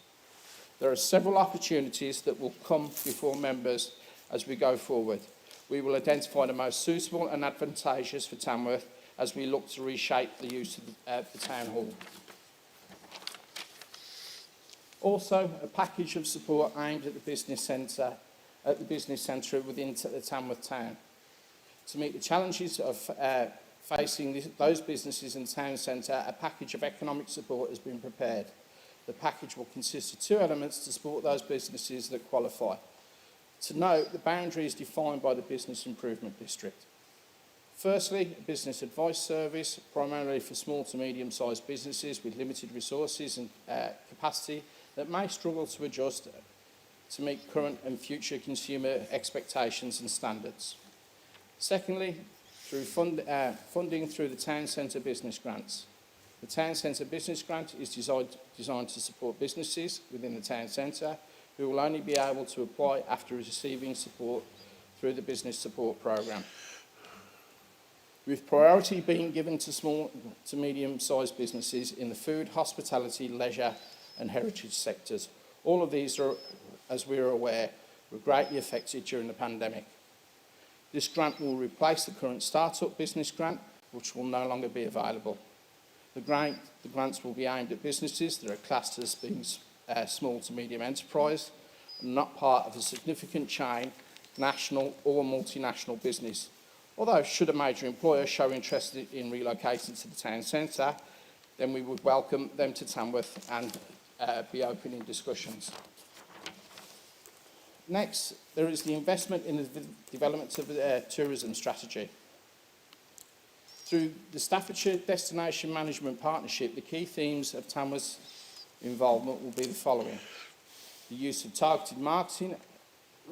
There are several opportunities that will come before members as we go forward. We will identify the most suitable and advantageous for Tamworth as we look to reshape the use of the Town Hall. Also, a package of support aimed at the business centre within the Tamworth town. To meet the challenges of facing those businesses in the town centre, a package of economic support has been prepared. The package will consist of two elements to support those businesses that qualify. To note, the boundary is defined by the Business Improvement District. Firstly, a business advice service, primarily for small to medium-sized businesses with limited resources and capacity that may struggle to adjust to meet current and future consumer expectations and standards. Secondly, through funding through the Town Centre Business Grants. The Town Centre Business Grant is designed to support businesses within the Town Centre who will only be able to apply after receiving support through the Business Support Programme. With priority being given to small to medium-sized businesses in the food, hospitality, leisure and heritage sectors. All of these are, as we are aware, were greatly affected during the pandemic. This grant will replace the current Start-up Business Grant, which will no longer be available. The grants will be aimed at businesses that are classed as being small to medium enterprise and not part of a significant chain, national or multinational business. Although, should a major employer show interest in relocating to the town centre, then we would welcome them to Tamworth and be open in discussions. Next, there is the investment in the development of the tourism strategy. Through the Staffordshire Destination Management Partnership, the key themes of Tamworth's involvement will be the following: the use of targeted marketing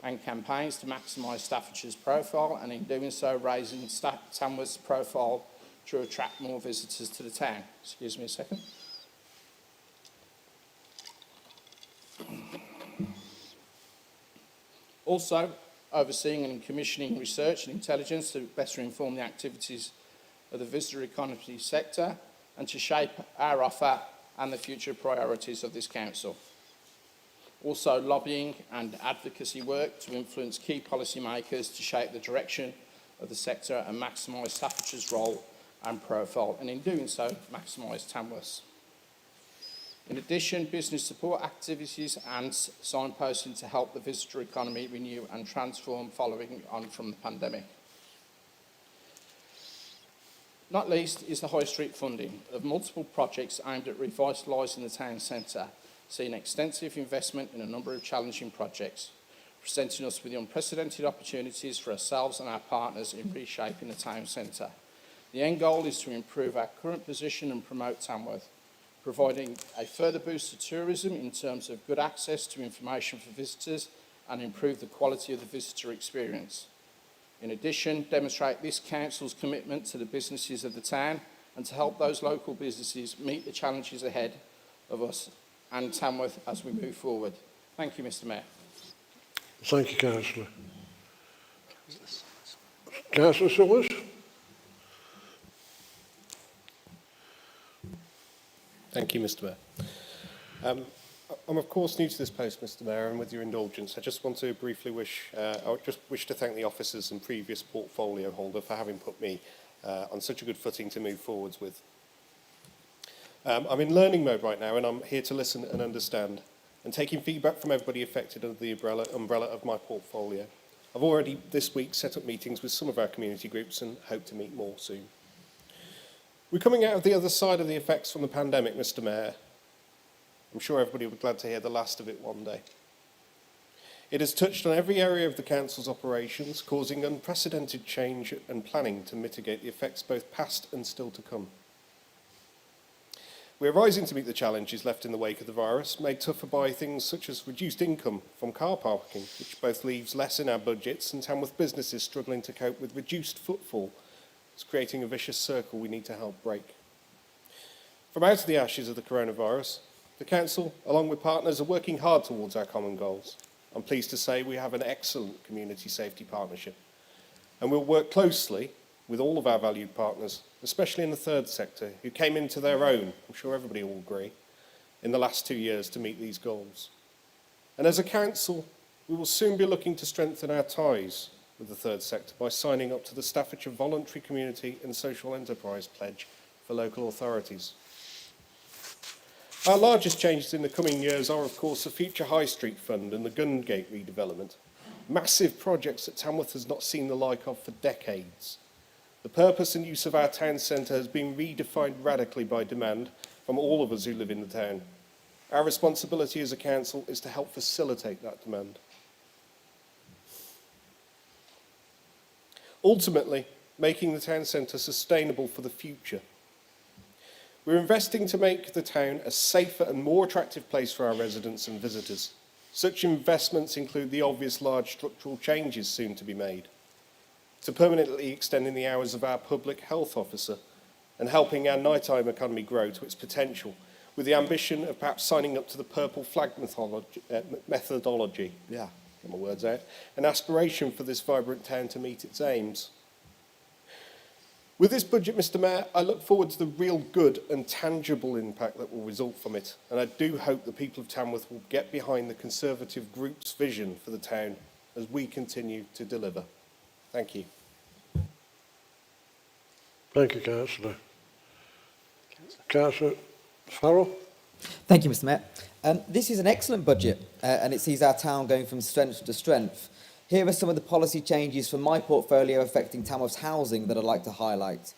and campaigns to maximise Staffordshire's profile, and in doing so, raising Tamworth's profile to attract more visitors to the town. Excuse me a second. Also, overseeing and commissioning research and intelligence to better inform the activities of the visitor economy sector and to shape our offer and the future priorities of this council. Also, lobbying and advocacy work to influence key policymakers to shape the direction of the sector and maximise Staffordshire's role and profile, and in doing so, maximise Tamworth's. In addition, business support activities and signposting to help the visitor economy renew and transform following on from the pandemic. Not least is the high street funding of multiple projects aimed at revitalising the town centre, seeing extensive investment in a number of challenging projects, presenting us with the unprecedented opportunities for ourselves and our partners in reshaping the town centre. The end goal is to improve our current position and promote Tamworth, providing a further boost to tourism in terms of good access to information for visitors and improve the quality of the visitor experience. In addition, demonstrate this council's commitment to the businesses of the town and to help those local businesses meet the challenges ahead of us and Tamworth as we move forward. Thank you, Mr. Mayor. Thank you, Councillor. Councillor Summers? Thank you, Mr. Mayor. I'm of course new to this post, Mr. Mayor, and with your indulgence, I just want to briefly wish to thank the officers and previous portfolio holder for having put me on such a good footing to move forwards with. I'm in learning mode right now, and I'm here to listen and understand, and taking feedback from everybody affected under the umbrella of my portfolio. I've already this week set up meetings with some of our community groups and hope to meet more soon. We're coming out of the other side of the effects from the pandemic, Mr. Mayor. I'm sure everybody will be glad to hear the last of it one day. It has touched on every area of the council's operations, causing unprecedented change and planning to mitigate the effects both past and still to come. We're rising to meet the challenges left in the wake of the virus, made tougher by things such as reduced income from car parking, which both leaves less in our budgets and Tamworth businesses struggling to cope with reduced footfall. It's creating a vicious circle we need to help break. From out of the ashes of the coronavirus, the Council, along with partners, are working hard towards our common goals. I'm pleased to say we have an excellent community safety partnership, and we'll work closely with all of our valued partners, especially in the third sector, who came into their own, I'm sure everybody will agree, in the last 2 years to meet these goals. And as a council, we will soon be looking to strengthen our ties with the third sector by signing up to the Staffordshire Voluntary Community and Social Enterprise Pledge for local authorities. Our largest changes in the coming years are, of course, the Future High Street Fund and the Gungate redevelopment, massive projects that Tamworth has not seen the like of for decades. The purpose and use of our town centre has been redefined radically by demand from all of us who live in the town. Our responsibility as a council is to help facilitate that demand. Ultimately, making the town centre sustainable for the future. We're investing to make the town a safer and more attractive place for our residents and visitors. Such investments include the obvious large structural changes soon to be made, to permanently extending the hours of our public health officer and helping our nighttime economy grow to its potential, with the ambition of perhaps signing up to the purple flag methodology, get my words out, an aspiration for this vibrant town to meet its aims. With this budget, Mr Mayor, I look forward to the real good and tangible impact that will result from it, and I do hope the people of Tamworth will get behind the Conservative group's vision for the town as we continue to deliver. Thank you. Thank you, Councillor. Councillor Farrell? Thank you, Mr Mayor. This is an excellent budget and it sees our town going from strength to strength. Here are some of the policy changes from my portfolio affecting Tamworth's housing that I'd like to highlight.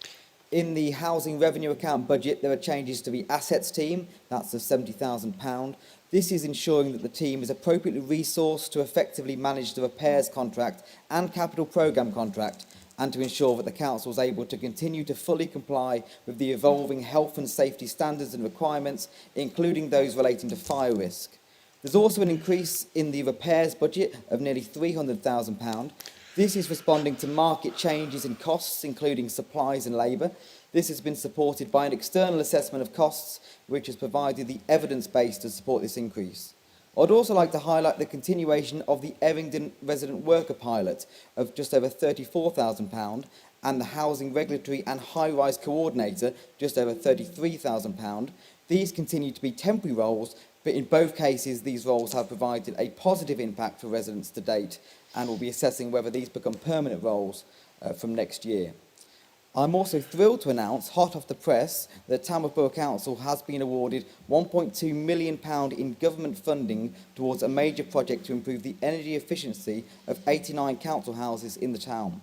In the housing revenue account budget, there are changes to the assets team, that's of £70,000. This is ensuring that the team is appropriately resourced to effectively manage the repairs contract and capital programme contract, and to ensure that the council is able to continue to fully comply with the evolving health and safety standards and requirements, including those relating to fire risk. There's also an increase in the repairs budget of nearly £300,000. This is responding to market changes in costs, including supplies and labour. This has been supported by an external assessment of costs, which has provided the evidence base to support this increase. I'd also like to highlight the continuation of the Errington Resident Worker Pilot of just over £34,000 and the Housing Regulatory and High-Rise Coordinator just over £33,000. These continue to be temporary roles, but in both cases these roles have provided a positive impact for residents to date, and will be assessing whether these become permanent roles from next year. I'm also thrilled to announce, hot off the press, that Tamworth Borough Council has been awarded £1.2 million in government funding towards a major project to improve the energy efficiency of 89 council houses in the town.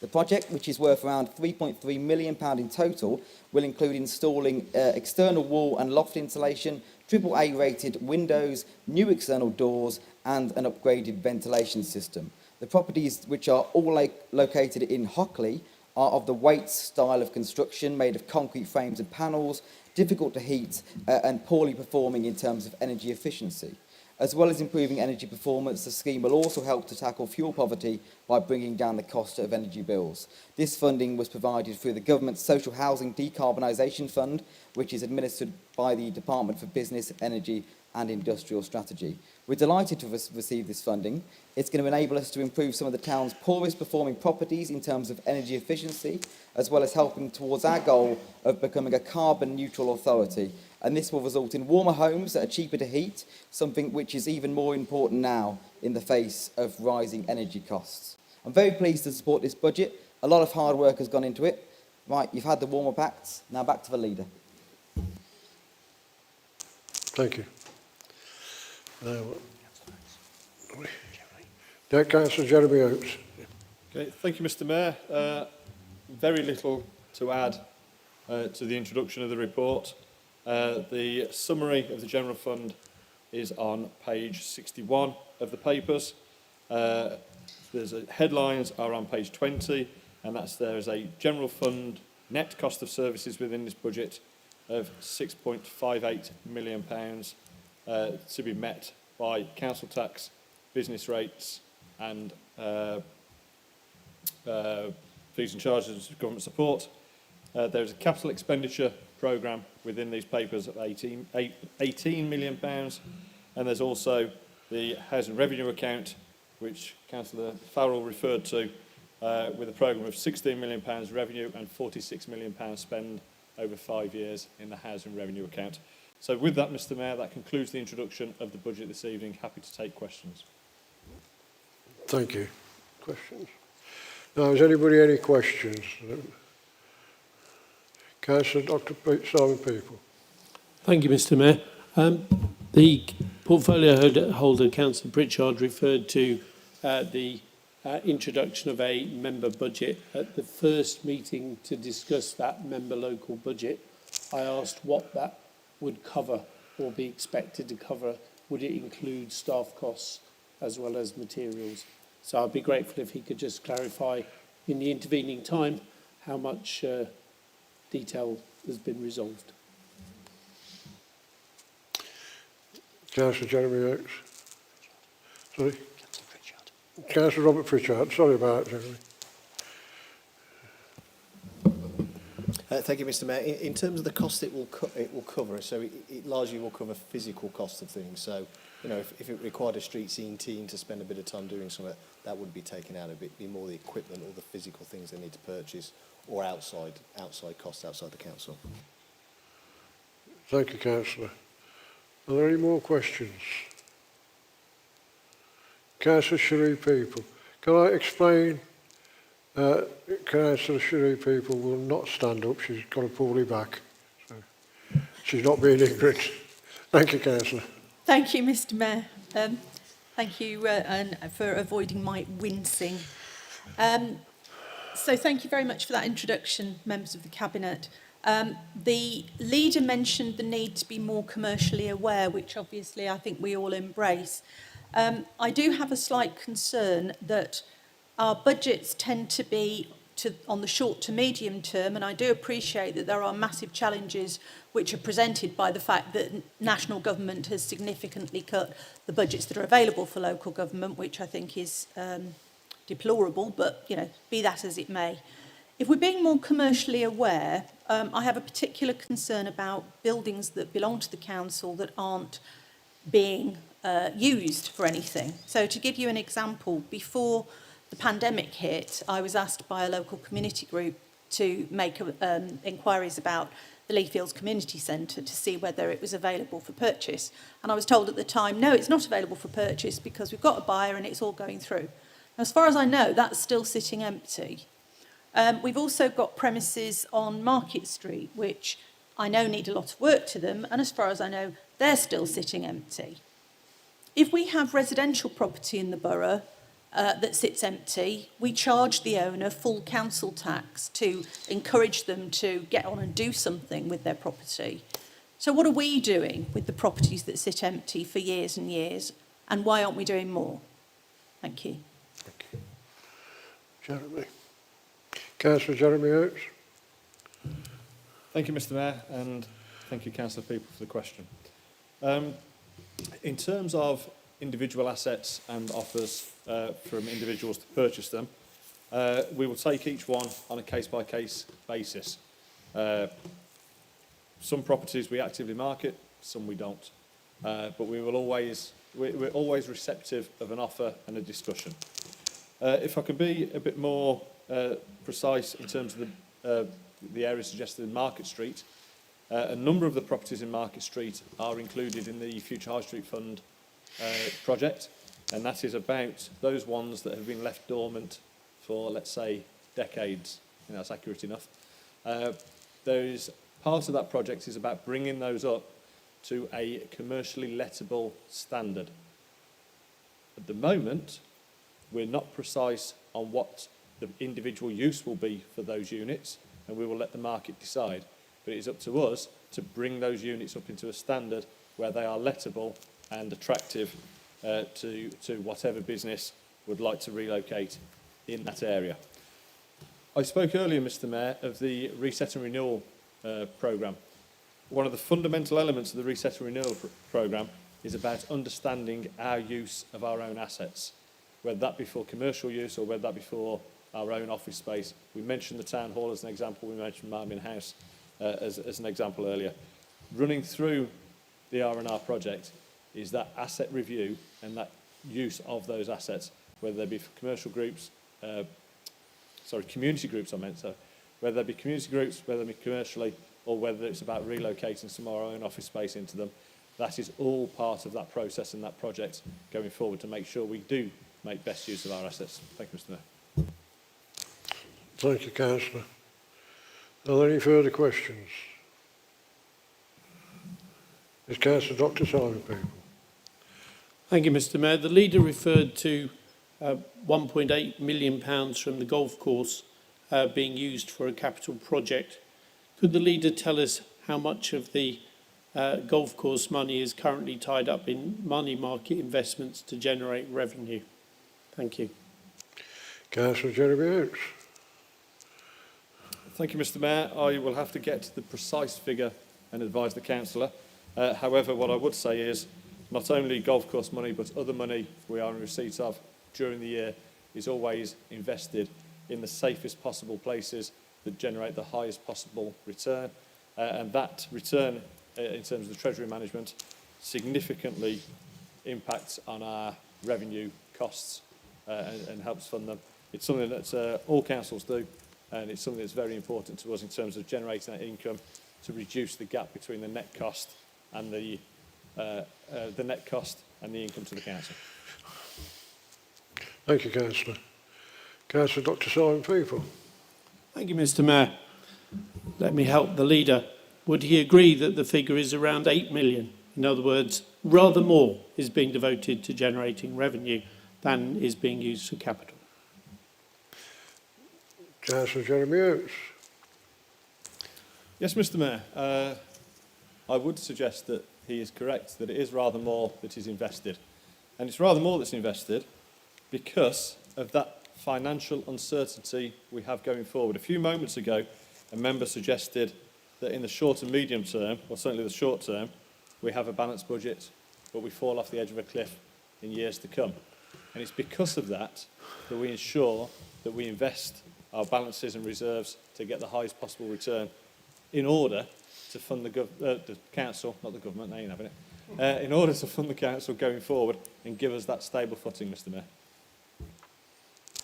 The project, which is worth around £3.3 million in total, will include installing external wall and loft insulation, AAA rated windows, new external doors and an upgraded ventilation system. The properties, which are all located in Hockley, are of the Waits style of construction, made of concrete frames and panels, difficult to heat and poorly performing in terms of energy efficiency. As well as improving energy performance, the scheme will also help to tackle fuel poverty by bringing down the cost of energy bills. This funding was provided through the Government's Social Housing Decarbonisation Fund, which is administered by the Department for Business, Energy and Industrial Strategy. We're delighted to receive this funding. It's going to enable us to improve some of the town's poorest performing properties in terms of energy efficiency, as well as helping towards our goal of becoming a carbon neutral authority. And this will result in warmer homes that are cheaper to heat, something which is even more important now in the face of rising energy costs. I'm very pleased to support this budget. A lot of hard work has gone into it. Right, you've had the warm-up acts, now back to the leader. Thank you. Councillor Jeremy Oates. Okay, thank you, Mr Mayor. Very little to add to the introduction of the report. The summary of the General Fund is on page 61 of the papers. Headlines are on page 20, and there is a General Fund net cost of services within this budget of £6.58 million to be met by council tax, business rates and fees and charges of government support. There is a capital expenditure programme within these papers of £18 million, and there's also the housing revenue account, which Councillor Farrell referred to, with a programme of £16 million revenue and £46 million spend over 5 years in the housing revenue account. So with that, Mr Mayor, that concludes the introduction of the budget this evening. Happy to take questions. Thank you. Questions? Now, has anybody any questions? Councillor Dr. Simon People. Thank you, Mr Mayor. The portfolio holder, Councillor Pritchard, referred to the introduction of a member budget. At the first meeting to discuss that member local budget, I asked what that would cover or be expected to cover. Would it include staff costs as well as materials? So I'd be grateful if he could just clarify in the intervening time how much detail has been resolved. Councillor Jeremy Oakes. Sorry? Councillor Robert Pritchard. Sorry about it, Jeremy. Thank you, Mr Mayor. In terms of the cost it will cover, so it largely will cover physical costs of things. So, you know, if it required a street scene team to spend a bit of time doing something, that would be taken out of it. It'd be more the equipment or the physical things they need to purchase, or outside costs outside the council. Thank you, Councillor. Are there any more questions? Councillor Cherie People. Can I explain? Councillor Cherie People will not stand up. She's got a poorly back. So she's not being ignorant. Thank you, Councillor. Thank you, Mr Mayor. Thank you and for avoiding my wincing. So thank you very much for that introduction, members of the Cabinet. The leader mentioned the need to be more commercially aware, which obviously I think we all embrace. I do have a slight concern that our budgets tend to be on the short to medium term, and I do appreciate that there are massive challenges which are presented by the fact that national government has significantly cut the budgets that are available for local government, which I think is deplorable, but, you know, be that as it may. If we're being more commercially aware, I have a particular concern about buildings that belong to the council that aren't being used for anything. So to give you an example, before the pandemic hit, I was asked by a local community group to make inquiries about the Lee Fields Community Centre to see whether it was available for purchase. And I was told at the time, no, it's not available for purchase because we've got a buyer and it's all going through. As far as I know, that's still sitting empty. We've also got premises on Market Street, which I know need a lot of work to them, and as far as I know, they're still sitting empty. If we have residential property in the borough that sits empty, we charge the owner full council tax to encourage them to get on and do something with their property. So what are we doing with the properties that sit empty for years and years, and why aren't we doing more? Thank you. Thank you. Jeremy. Councillor Jeremy Oakes. Thank you, Mr Mayor, and thank you, Councillor People, for the question. In terms of individual assets and offers from individuals to purchase them, we will take each one on a case-by-case basis. Some properties we actively market, some we don't. But we're always receptive of an offer and a discussion. If I can be a bit more precise in terms of the area suggested in Market Street, a number of the properties in Market Street are included in the Future High Street Fund project, and that is about those ones that have been left dormant for, let's say, decades. I think that's accurate enough. Part of that project is about bringing those up to a commercially lettable standard. At the moment, we're not precise on what the individual use will be for those units, and we will let the market decide. But it is up to us to bring those units up into a standard where they are lettable and attractive to whatever business would like to relocate in that area. I spoke earlier, Mr Mayor, of the Reset and Renewal programme. One of the fundamental elements of the Reset and Renewal programme is about understanding our use of our own assets, whether that be for commercial use or whether that be for our own office space. We mentioned the Town Hall as an example, we mentioned Marmion House. as an example earlier. Running through the R&R project is that asset review and that use of those assets, whether they be for commercial groups, community groups I meant, so whether they be community groups, whether they be commercially, or whether it's about relocating some of our own office space into them. That is all part of that process and that project going forward to make sure we do make best use of our assets. Thank you, Mr. Mayor. Thank you, Councillor. Are there any further questions? Is Councillor Dr. Simon People? Thank you, Mr. Mayor. The leader referred to £1.8 million from the golf course being used for a capital project. Could the leader tell us how much of the golf course money is currently tied up in money market investments to generate revenue? Thank you. Councillor Jeremy Oates. Thank you, Mr. Mayor. I will have to get to the precise figure and advise the councillor. However, what I would say is not only golf course money, but other money we are in receipt of during the year is always invested in the safest possible places that generate the highest possible return. And that return, in terms of the Treasury Management, significantly impacts on our revenue costs and helps fund them. It's something that all councils do, and it's something that's very important to us in terms of generating that income to reduce the gap between the net cost and the income to the council. Thank you, Councillor. Councillor Dr. Simon People. Thank you, Mr. Mayor. Let me help the leader. Would he agree that the figure is around 8 million? In other words, rather more is being devoted to generating revenue than is being used for capital. Councillor Jeremy Oates. Yes, Mr. Mayor. I would suggest that he is correct, that it is rather more that is invested. And it's rather more that's invested because of that financial uncertainty we have going forward. A few moments ago, a member suggested that in the short and medium term, or certainly the short term, we have a balanced budget, but we fall off the edge of a cliff in years to come. And it's because of that that we ensure that we invest our balances and reserves to get the highest possible return in order to fund the council, not the government, they ain't having it, in order to fund the council going forward and give us that stable footing, Mr. Mayor.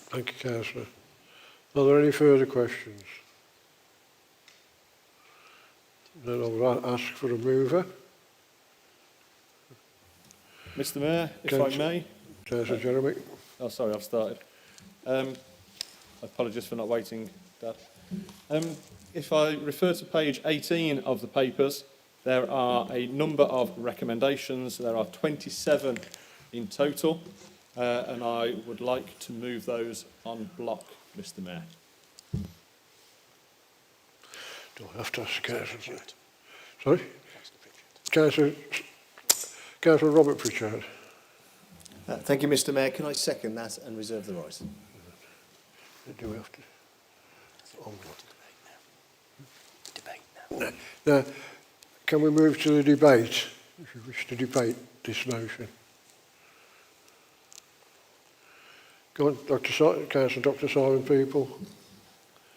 Thank you, Councillor. Are there any further questions? Then I will ask for a mover. Mr. Mayor, if I may. Councillor Jeremy. Oh, sorry, I've started. Apologies for not waiting, Dad. If I refer to page 18 of the papers, there are a number of recommendations. There are 27 in total, and I would like to move those on block, Mr. Mayor. Do I have to ask Councillor? Sorry? Councillor Robert Pritchard. Thank you, Mr. Mayor. Can I second that and reserve the right? Do we have to? Debate now. Now, can we move to the debate, if you wish to debate this motion? Go on, Councillor Dr. Simon People.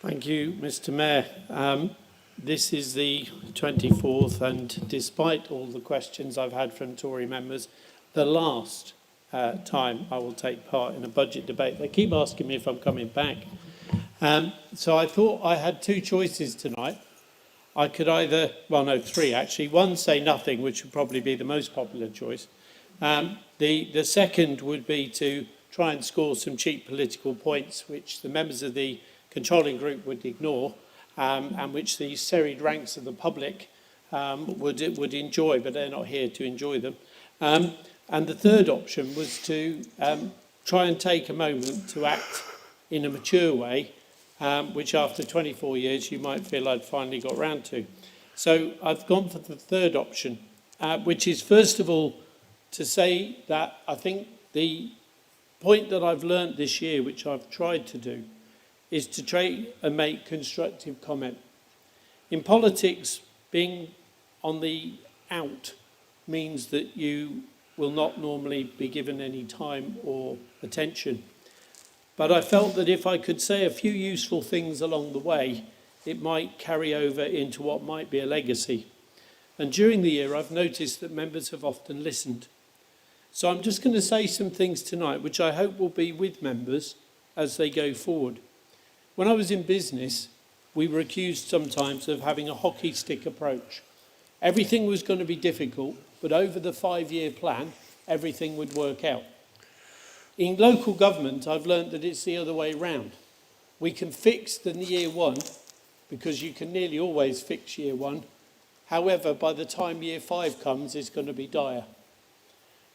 Thank you, Mr. Mayor. This is the 24th, and despite all the questions I've had from Tory members, the last time I will take part in a budget debate. They keep asking me if I'm coming back. So I thought I had two choices tonight. I could either, well, no, three actually. One, say nothing, which would probably be the most popular choice. The second would be to try and score some cheap political points, which the members of the controlling group would ignore, and which the serried ranks of the public would enjoy, but they're not here to enjoy them. And the third option was to try and take a moment to act in a mature way, which after 24 years you might feel I'd finally got round to. So I've gone for the third option, which is first of all to say that I think the point that I've learnt this year, which I've tried to do, is to try and make constructive comment. In politics, being on the out means that you will not normally be given any time or attention. But I felt that if I could say a few useful things along the way, it might carry over into what might be a legacy. And during the year, I've noticed that members have often listened. So I'm just going to say some things tonight, which I hope will be with members as they go forward. When I was in business, we were accused sometimes of having a hockey stick approach. Everything was going to be difficult, but over the 5-year plan, everything would work out. In local government, I've learned that it's the other way round. We can fix the year one, because you can nearly always fix year one. However, by the time year 5 comes, it's going to be dire.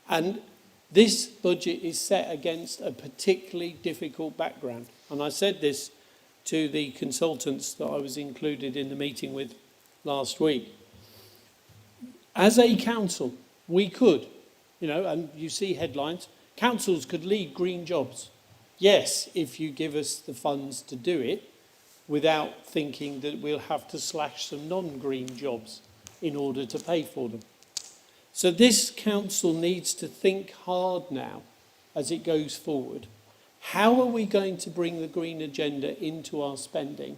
And this budget is set against a particularly difficult background. And I said this to the consultants that I was included in the meeting with last week. As a council, we could, and you see headlines, councils could lead green jobs. Yes, if you give us the funds to do it, without thinking that we'll have to slash some non-green jobs in order to pay for them. So this council needs to think hard now as it goes forward. How are we going to bring the green agenda into our spending,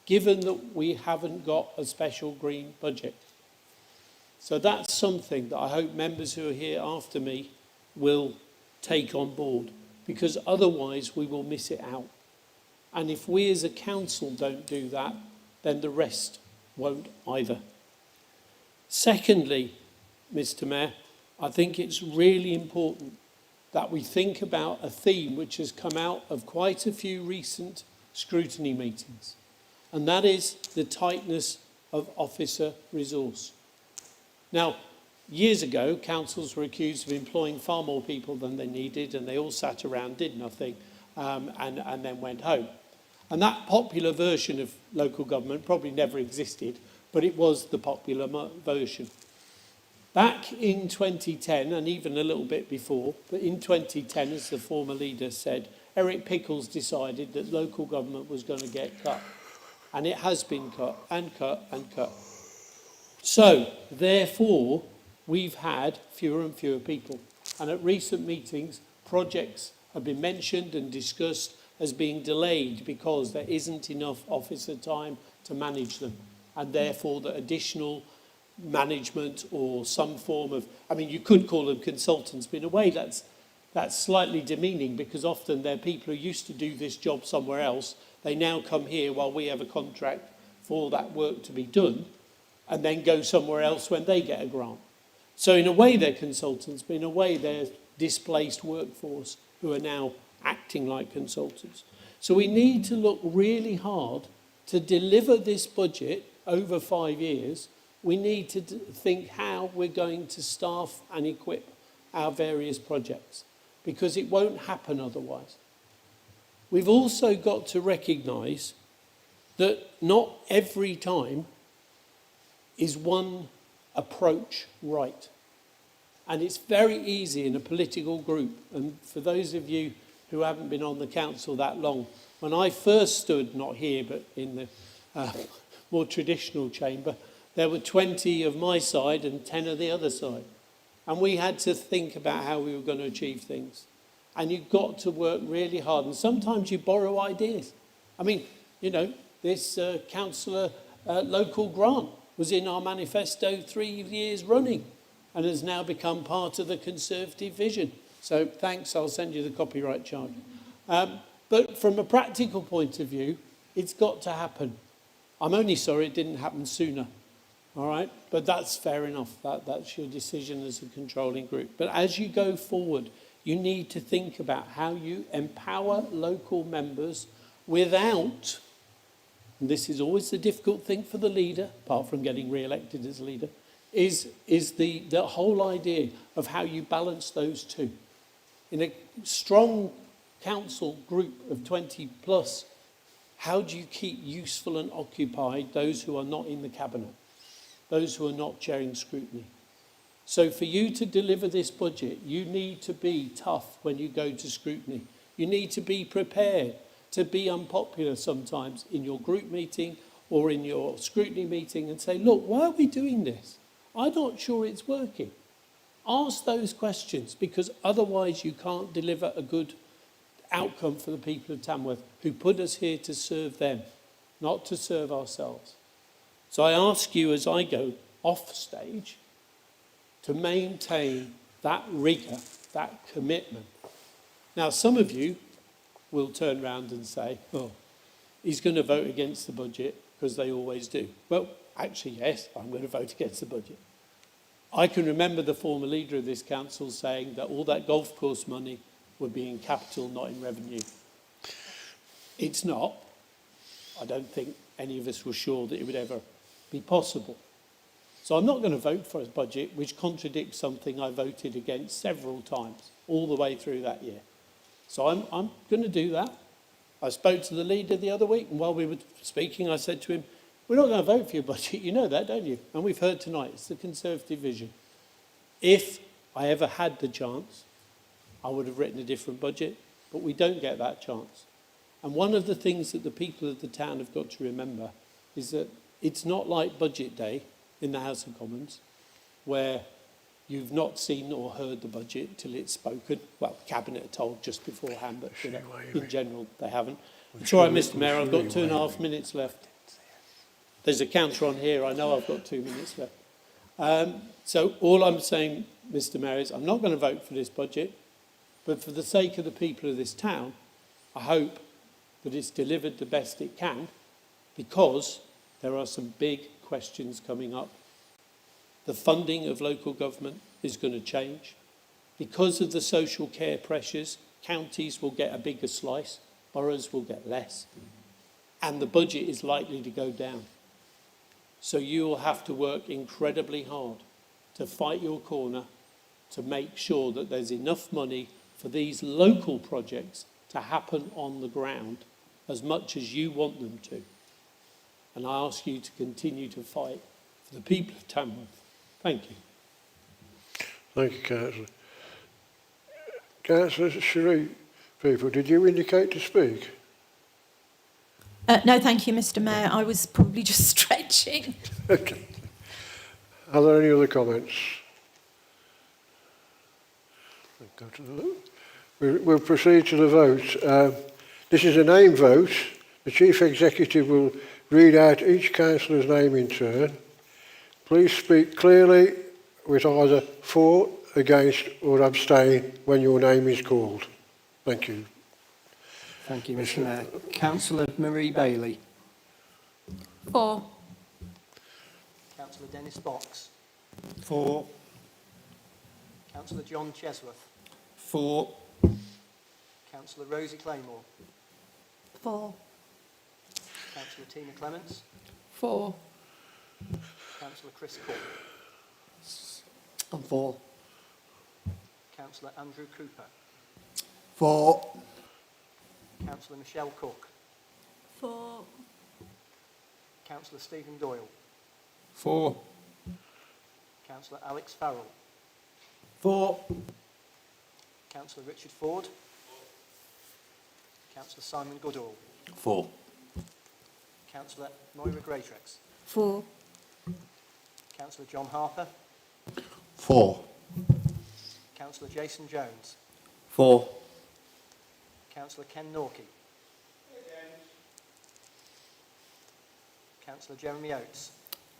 given that we haven't got a special green budget? So that's something that I hope members who are here after me will take on board, because otherwise we will miss it out. And if we as a council don't do that, then the rest won't either. Secondly, Mr. Mayor, I think it's really important that we think about a theme which has come out of quite a few recent scrutiny meetings, and that is the tightness of officer resource. Now, years ago, councils were accused of employing far more people than they needed, and they all sat around, did nothing, and then went home. And that popular version of local government probably never existed, but it was the popular version. Back in 2010, and even a little bit before, but in 2010, as the former leader said, Eric Pickles decided that local government was going to get cut. And it has been cut, and cut, and cut. So, therefore, we've had fewer and fewer people. And at recent meetings, projects have been mentioned and discussed as being delayed because there isn't enough officer time to manage them. And therefore, the additional management or some form of, you could call them consultants, but in a way that's slightly demeaning, because often they're people who used to do this job somewhere else. They now come here while we have a contract for that work to be done, and then go somewhere else when they get a grant. So in a way they're consultants, but in a way they're displaced workforce who are now acting like consultants. So we need to look really hard to deliver this budget over 5 years. We need to think how we're going to staff and equip our various projects, because it won't happen otherwise. We've also got to recognise that not every time is one approach right. And it's very easy in a political group, and for those of you who haven't been on the council that long, when I first stood, not here, but in the more traditional chamber, there were 20 of my side and 10 of the other side. And we had to think about how we were going to achieve things. And you've got to work really hard. And sometimes you borrow ideas. This councillor local grant was in our manifesto 3 years running and has now become part of the Conservative vision. So thanks, I'll send you the copyright charge. But from a practical point of view, it's got to happen. I'm only sorry it didn't happen sooner. All right, but that's fair enough. That's your decision as a controlling group. But as you go forward, you need to think about how you empower local members without, and this is always the difficult thing for the leader, apart from getting re-elected as leader, is the whole idea of how you balance those two. In a strong council group of 20 plus, how do you keep useful and occupied those who are not in the cabinet? Those who are not chairing scrutiny. So for you to deliver this budget, you need to be tough when you go to scrutiny. You need to be prepared to be unpopular sometimes in your group meeting or in your scrutiny meeting and say, look, why are we doing this? I'm not sure it's working. Ask those questions, because otherwise you can't deliver a good outcome for the people of Tamworth who put us here to serve them. not to serve ourselves. So I ask you as I go off stage to maintain that rigour, that commitment. Now, some of you will turn round and say, oh, he's going to vote against the budget because they always do. Well, actually, yes, I'm going to vote against the budget. I can remember the former leader of this council saying that all that golf course money would be in capital, not in revenue. It's not. I don't think any of us were sure that it would ever be possible. So I'm not going to vote for a budget which contradicts something I voted against several times, all the way through that year. So I'm going to do that. I spoke to the leader the other week, and while we were speaking, I said to him, we're not going to vote for your budget, you know that, don't you? And we've heard tonight, it's the Conservative vision. If I ever had the chance, I would have written a different budget, but we don't get that chance. And one of the things that the people of the town have got to remember is that it's not like budget day in the House of Commons, where you've not seen or heard the budget till it's spoken. Well, the Cabinet are told just beforehand, but you know, in general, they haven't. It's all right, Mr Mayor, I've got 2.5 minutes left. There's a counter on here, I know I've got 2 minutes left. So all I'm saying, Mr Mayor, is I'm not going to vote for this budget, but for the sake of the people of this town, I hope that it's delivered the best it can, because there are some big questions coming up. The funding of local government is going to change. Because of the social care pressures, counties will get a bigger slice, boroughs will get less, and the budget is likely to go down. So you will have to work incredibly hard to fight your corner, to make sure that there's enough money for these local projects to happen on the ground as much as you want them to. And I ask you to continue to fight for the people of Tamworth. Thank you. Thank you, Councillor. Councillor Cherie, people, did you indicate to speak? No, thank you, Mr Mayor. I was probably just stretching. Okay. Are there any other comments? Go to the vote. We'll proceed to the vote. This is a name vote. The Chief Executive will read out each councillor's name in turn. Please speak clearly with either for, against or abstain when your name is called. Thank you. Thank you, Mr Mayor. Councillor Marie Bailey. For. Councillor Dennis Box. For. Councillor John Chesworth. For. Councillor Rosie Claymore. For. Councillor Tina Clements. For. Councillor Chris Cook. I'm for. Councillor Andrew Cooper. For. Councillor Michelle Cook. For. Councillor Stephen Doyle. For. Councillor Alex Farrell. For. Councillor Richard Ford. Councillor Simon Goodall. For. Councillor Moira Greatrex. For. Councillor John Harper. For. Councillor Jason Jones. For. Councillor Ken Norkie. Councillor Jeremy Oates.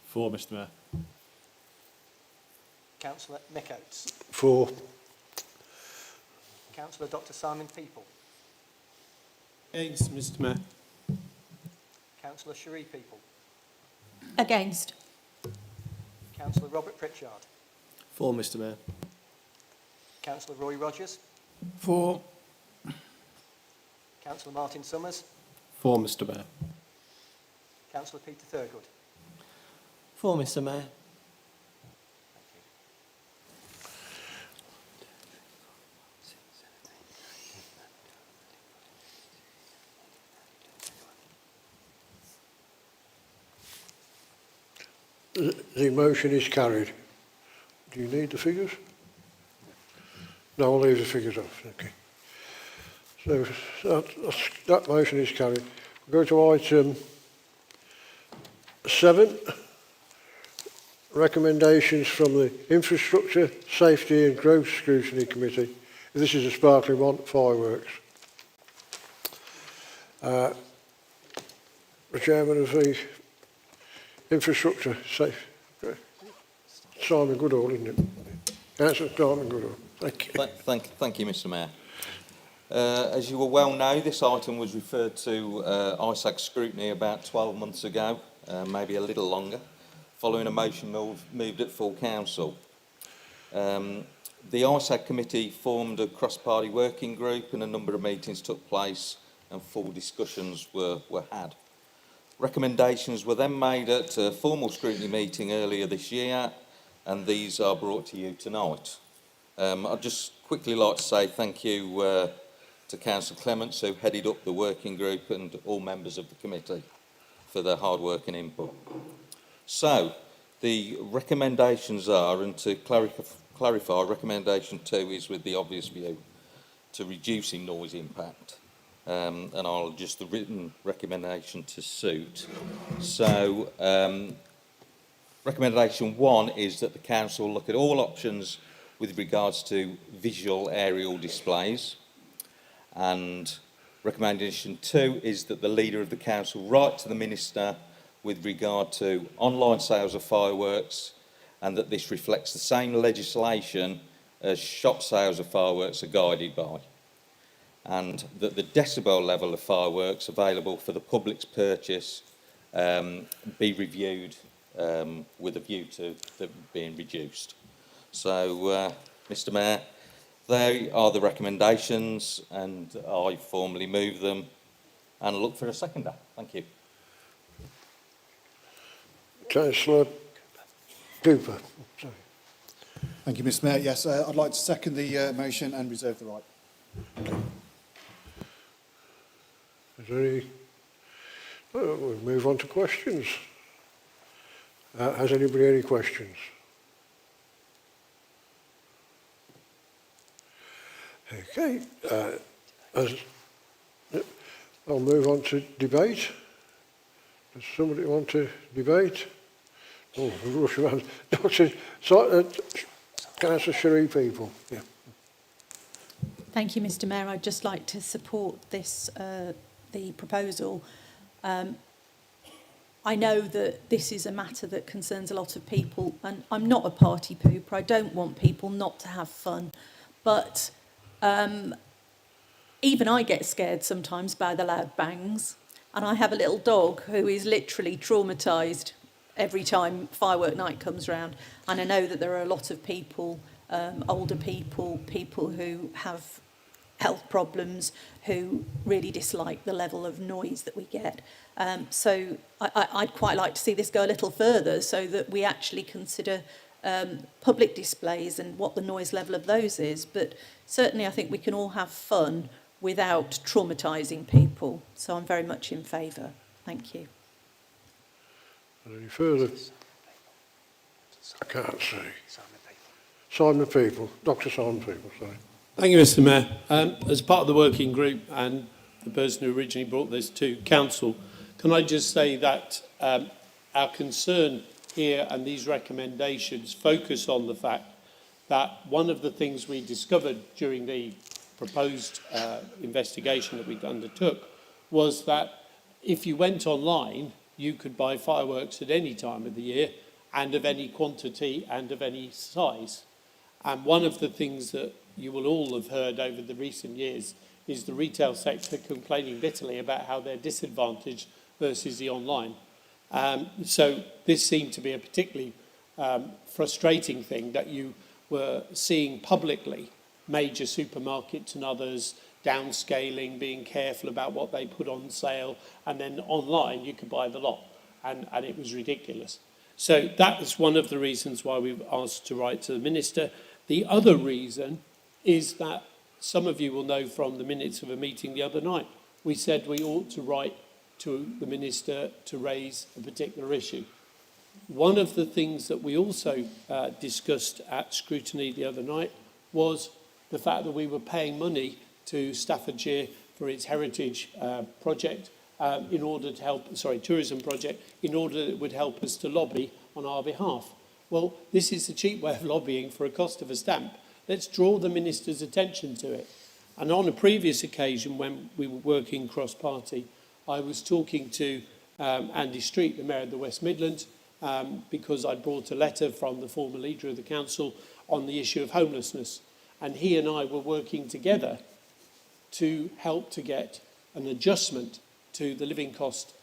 For, Mr Mayor. Councillor Mick Oates. For. Councillor Dr Simon People. Against, Mr Mayor. Councillor Cherie People. Against. Councillor Robert Pritchard. For, Mr Mayor. Councillor Roy Rogers. For. Councillor Martin Summers. For, Mr Mayor. Councillor Peter Thurgood. For, Mr Mayor. The motion is carried. Do you need the figures? No, I'll leave the figures off. Okay. So that motion is carried. We'll go to item 7. Recommendations from the Infrastructure, Safety and Growth Scrutiny Committee. This is a sparkling one, fireworks. the chairman of the infrastructure, Simon Goodall, isn't it? Councillor Simon Goodall. Thank you. Thank you, Mr Mayor. As you will well know, this item was referred to ISAC scrutiny about 12 months ago, maybe a little longer, following a motion moved at full council. The ISAC committee formed a cross-party working group and a number of meetings took place and full discussions were had. Recommendations were then made at a formal scrutiny meeting earlier this year, and these are brought to you tonight. I'd just quickly like to say thank you to Councillor Clements, who headed up the working group, and all members of the committee for their hard work and input. So, the recommendations are, and to clarify, recommendation 2 is with the obvious view to reducing noise impact. And I'll adjust the written recommendation to suit. So, recommendation 1 is that the council look at all options with regards to visual aerial displays. And recommendation 2 is that the leader of the council write to the minister with regard to online sales of fireworks, and that this reflects the same legislation as shop sales of fireworks are guided by, and that the decibel level of fireworks available for the public's purchase be reviewed with a view to them being reduced. So, Mr Mayor, they are the recommendations, and I formally move them and look for a seconder. Thank you. Councillor Cooper. Sorry. Thank you, Mr Mayor. Yes, I'd like to second the motion and reserve the right. Is there any... we'll move on to questions. Has anybody any questions? Okay. I'll move on to debate. Does somebody want to debate? Oh, we'll rush around. Councillor Cherie People. Yeah. Thank you, Mr Mayor. I'd just like to support this, the proposal. I know that this is a matter that concerns a lot of people, and I'm not a party pooper. I don't want people not to have fun, but even I get scared sometimes by the loud bangs, and I have a little dog who is literally traumatised every time firework night comes round. And I know that there are a lot of people, older people, people who have health problems, who really dislike the level of noise that we get. So I'd quite like to see this go a little further, so that we actually consider public displays and what the noise level of those is. But certainly I think we can all have fun without traumatising people. So I'm very much in favour. Thank you. Any further? I can't see. Simon People. Dr. Simon People, sorry. Thank you, Mr Mayor. As part of the working group and the person who originally brought this to council, can I just say that our concern here and these recommendations focus on the fact that one of the things we discovered during the proposed investigation that we undertook was that if you went online, you could buy fireworks at any time of the year and of any quantity and of any size. And one of the things that you will all have heard over the recent years is the retail sector complaining bitterly about how they're disadvantaged versus the online. So this seemed to be a particularly frustrating thing, that you were seeing publicly major supermarkets and others downscaling, being careful about what they put on sale, and then online you could buy the lot, and it was ridiculous. So that is one of the reasons why we've asked to write to the Minister. The other reason is that some of you will know from the minutes of a meeting the other night, we said we ought to write to the Minister to raise a particular issue. One of the things that we also discussed at scrutiny the other night was the fact that we were paying money to Staffordshire for its heritage project in order to help, tourism project, in order that it would help us to lobby on our behalf. Well, this is the cheap way of lobbying for a cost of a stamp. Let's draw the Minister's attention to it. And on a previous occasion when we were working cross-party, I was talking to Andy Street, the Mayor of the West Midlands, because I brought a letter from the former leader of the council on the issue of homelessness. And he and I were working together to help to get an adjustment to the living cost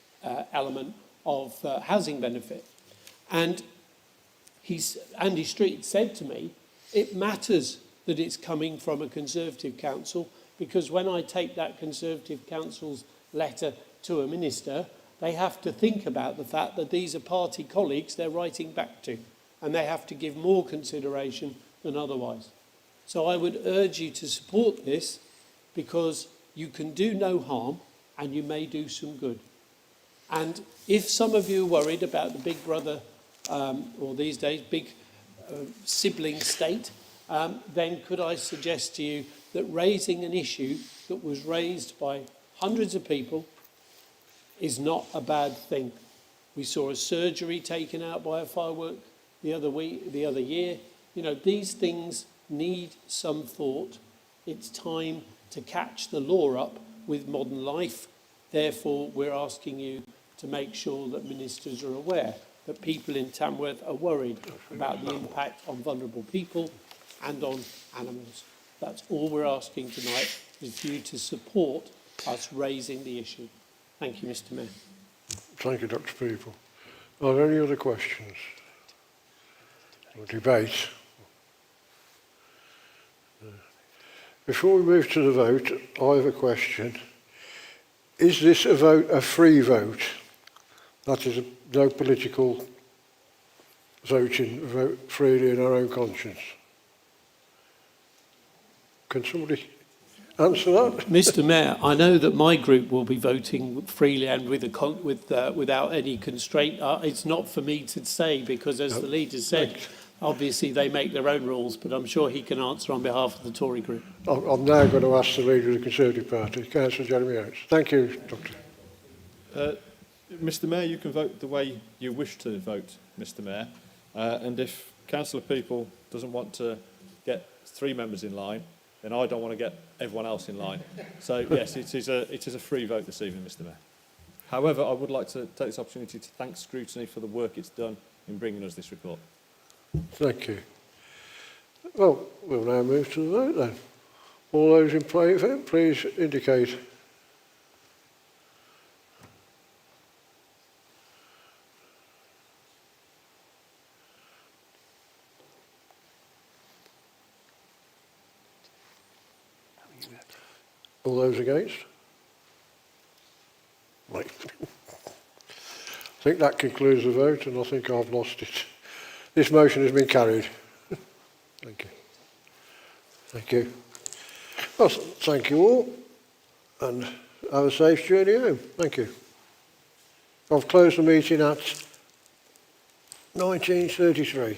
element of housing benefit. And Andy Street said to me, it matters that it's coming from a Conservative council, because when I take that Conservative council's letter to a minister, they have to think about the fact that these are party colleagues they're writing back to, and they have to give more consideration than otherwise. So I would urge you to support this, because you can do no harm and you may do some good. And if some of you are worried about the big brother, or these days, big sibling state, then could I suggest to you that raising an issue that was raised by hundreds of people is not a bad thing. We saw a surgery taken out by a firework the other year. You know, these things need some thought. It's time to catch the law up with modern life. Therefore, we're asking you to make sure that ministers are aware that people in Tamworth are worried about the impact on vulnerable people and on animals. That's all we're asking tonight, is for you to support us raising the issue. Thank you, Mr. Mayor. Thank you, Dr. People. Are there any other questions or debate? Before we move to the vote, I have a question. Is this a vote, a free vote? That is no political voting, vote freely in our own conscience. Can somebody answer that? Mr. Mayor, I know that my group will be voting freely and without any constraint. It's not for me to say, because as the leader said, obviously they make their own rules, but I'm sure he can answer on behalf of the Tory group. I'm now going to ask the leader of the Conservative Party, Councillor Jeremy Oates. Thank you, Doctor. Mr. Mayor, you can vote the way you wish to vote, Mr. Mayor. And if Councillor People doesn't want to get 3 members in line, then I don't want to get everyone else in line. So yes, it is a free vote this evening, Mr. Mayor. However, I would like to take this opportunity to thank Scrutiny for the work it's done in bringing us this report. Thank you. Well, we'll now move to the vote then. All those in favour, please indicate. All those against? Right. I think that concludes the vote, and I think I've lost it. This motion has been carried. Thank you. Thank you. Well, thank you all, and have a safe journey home. Thank you. I've closed the meeting at 19:33.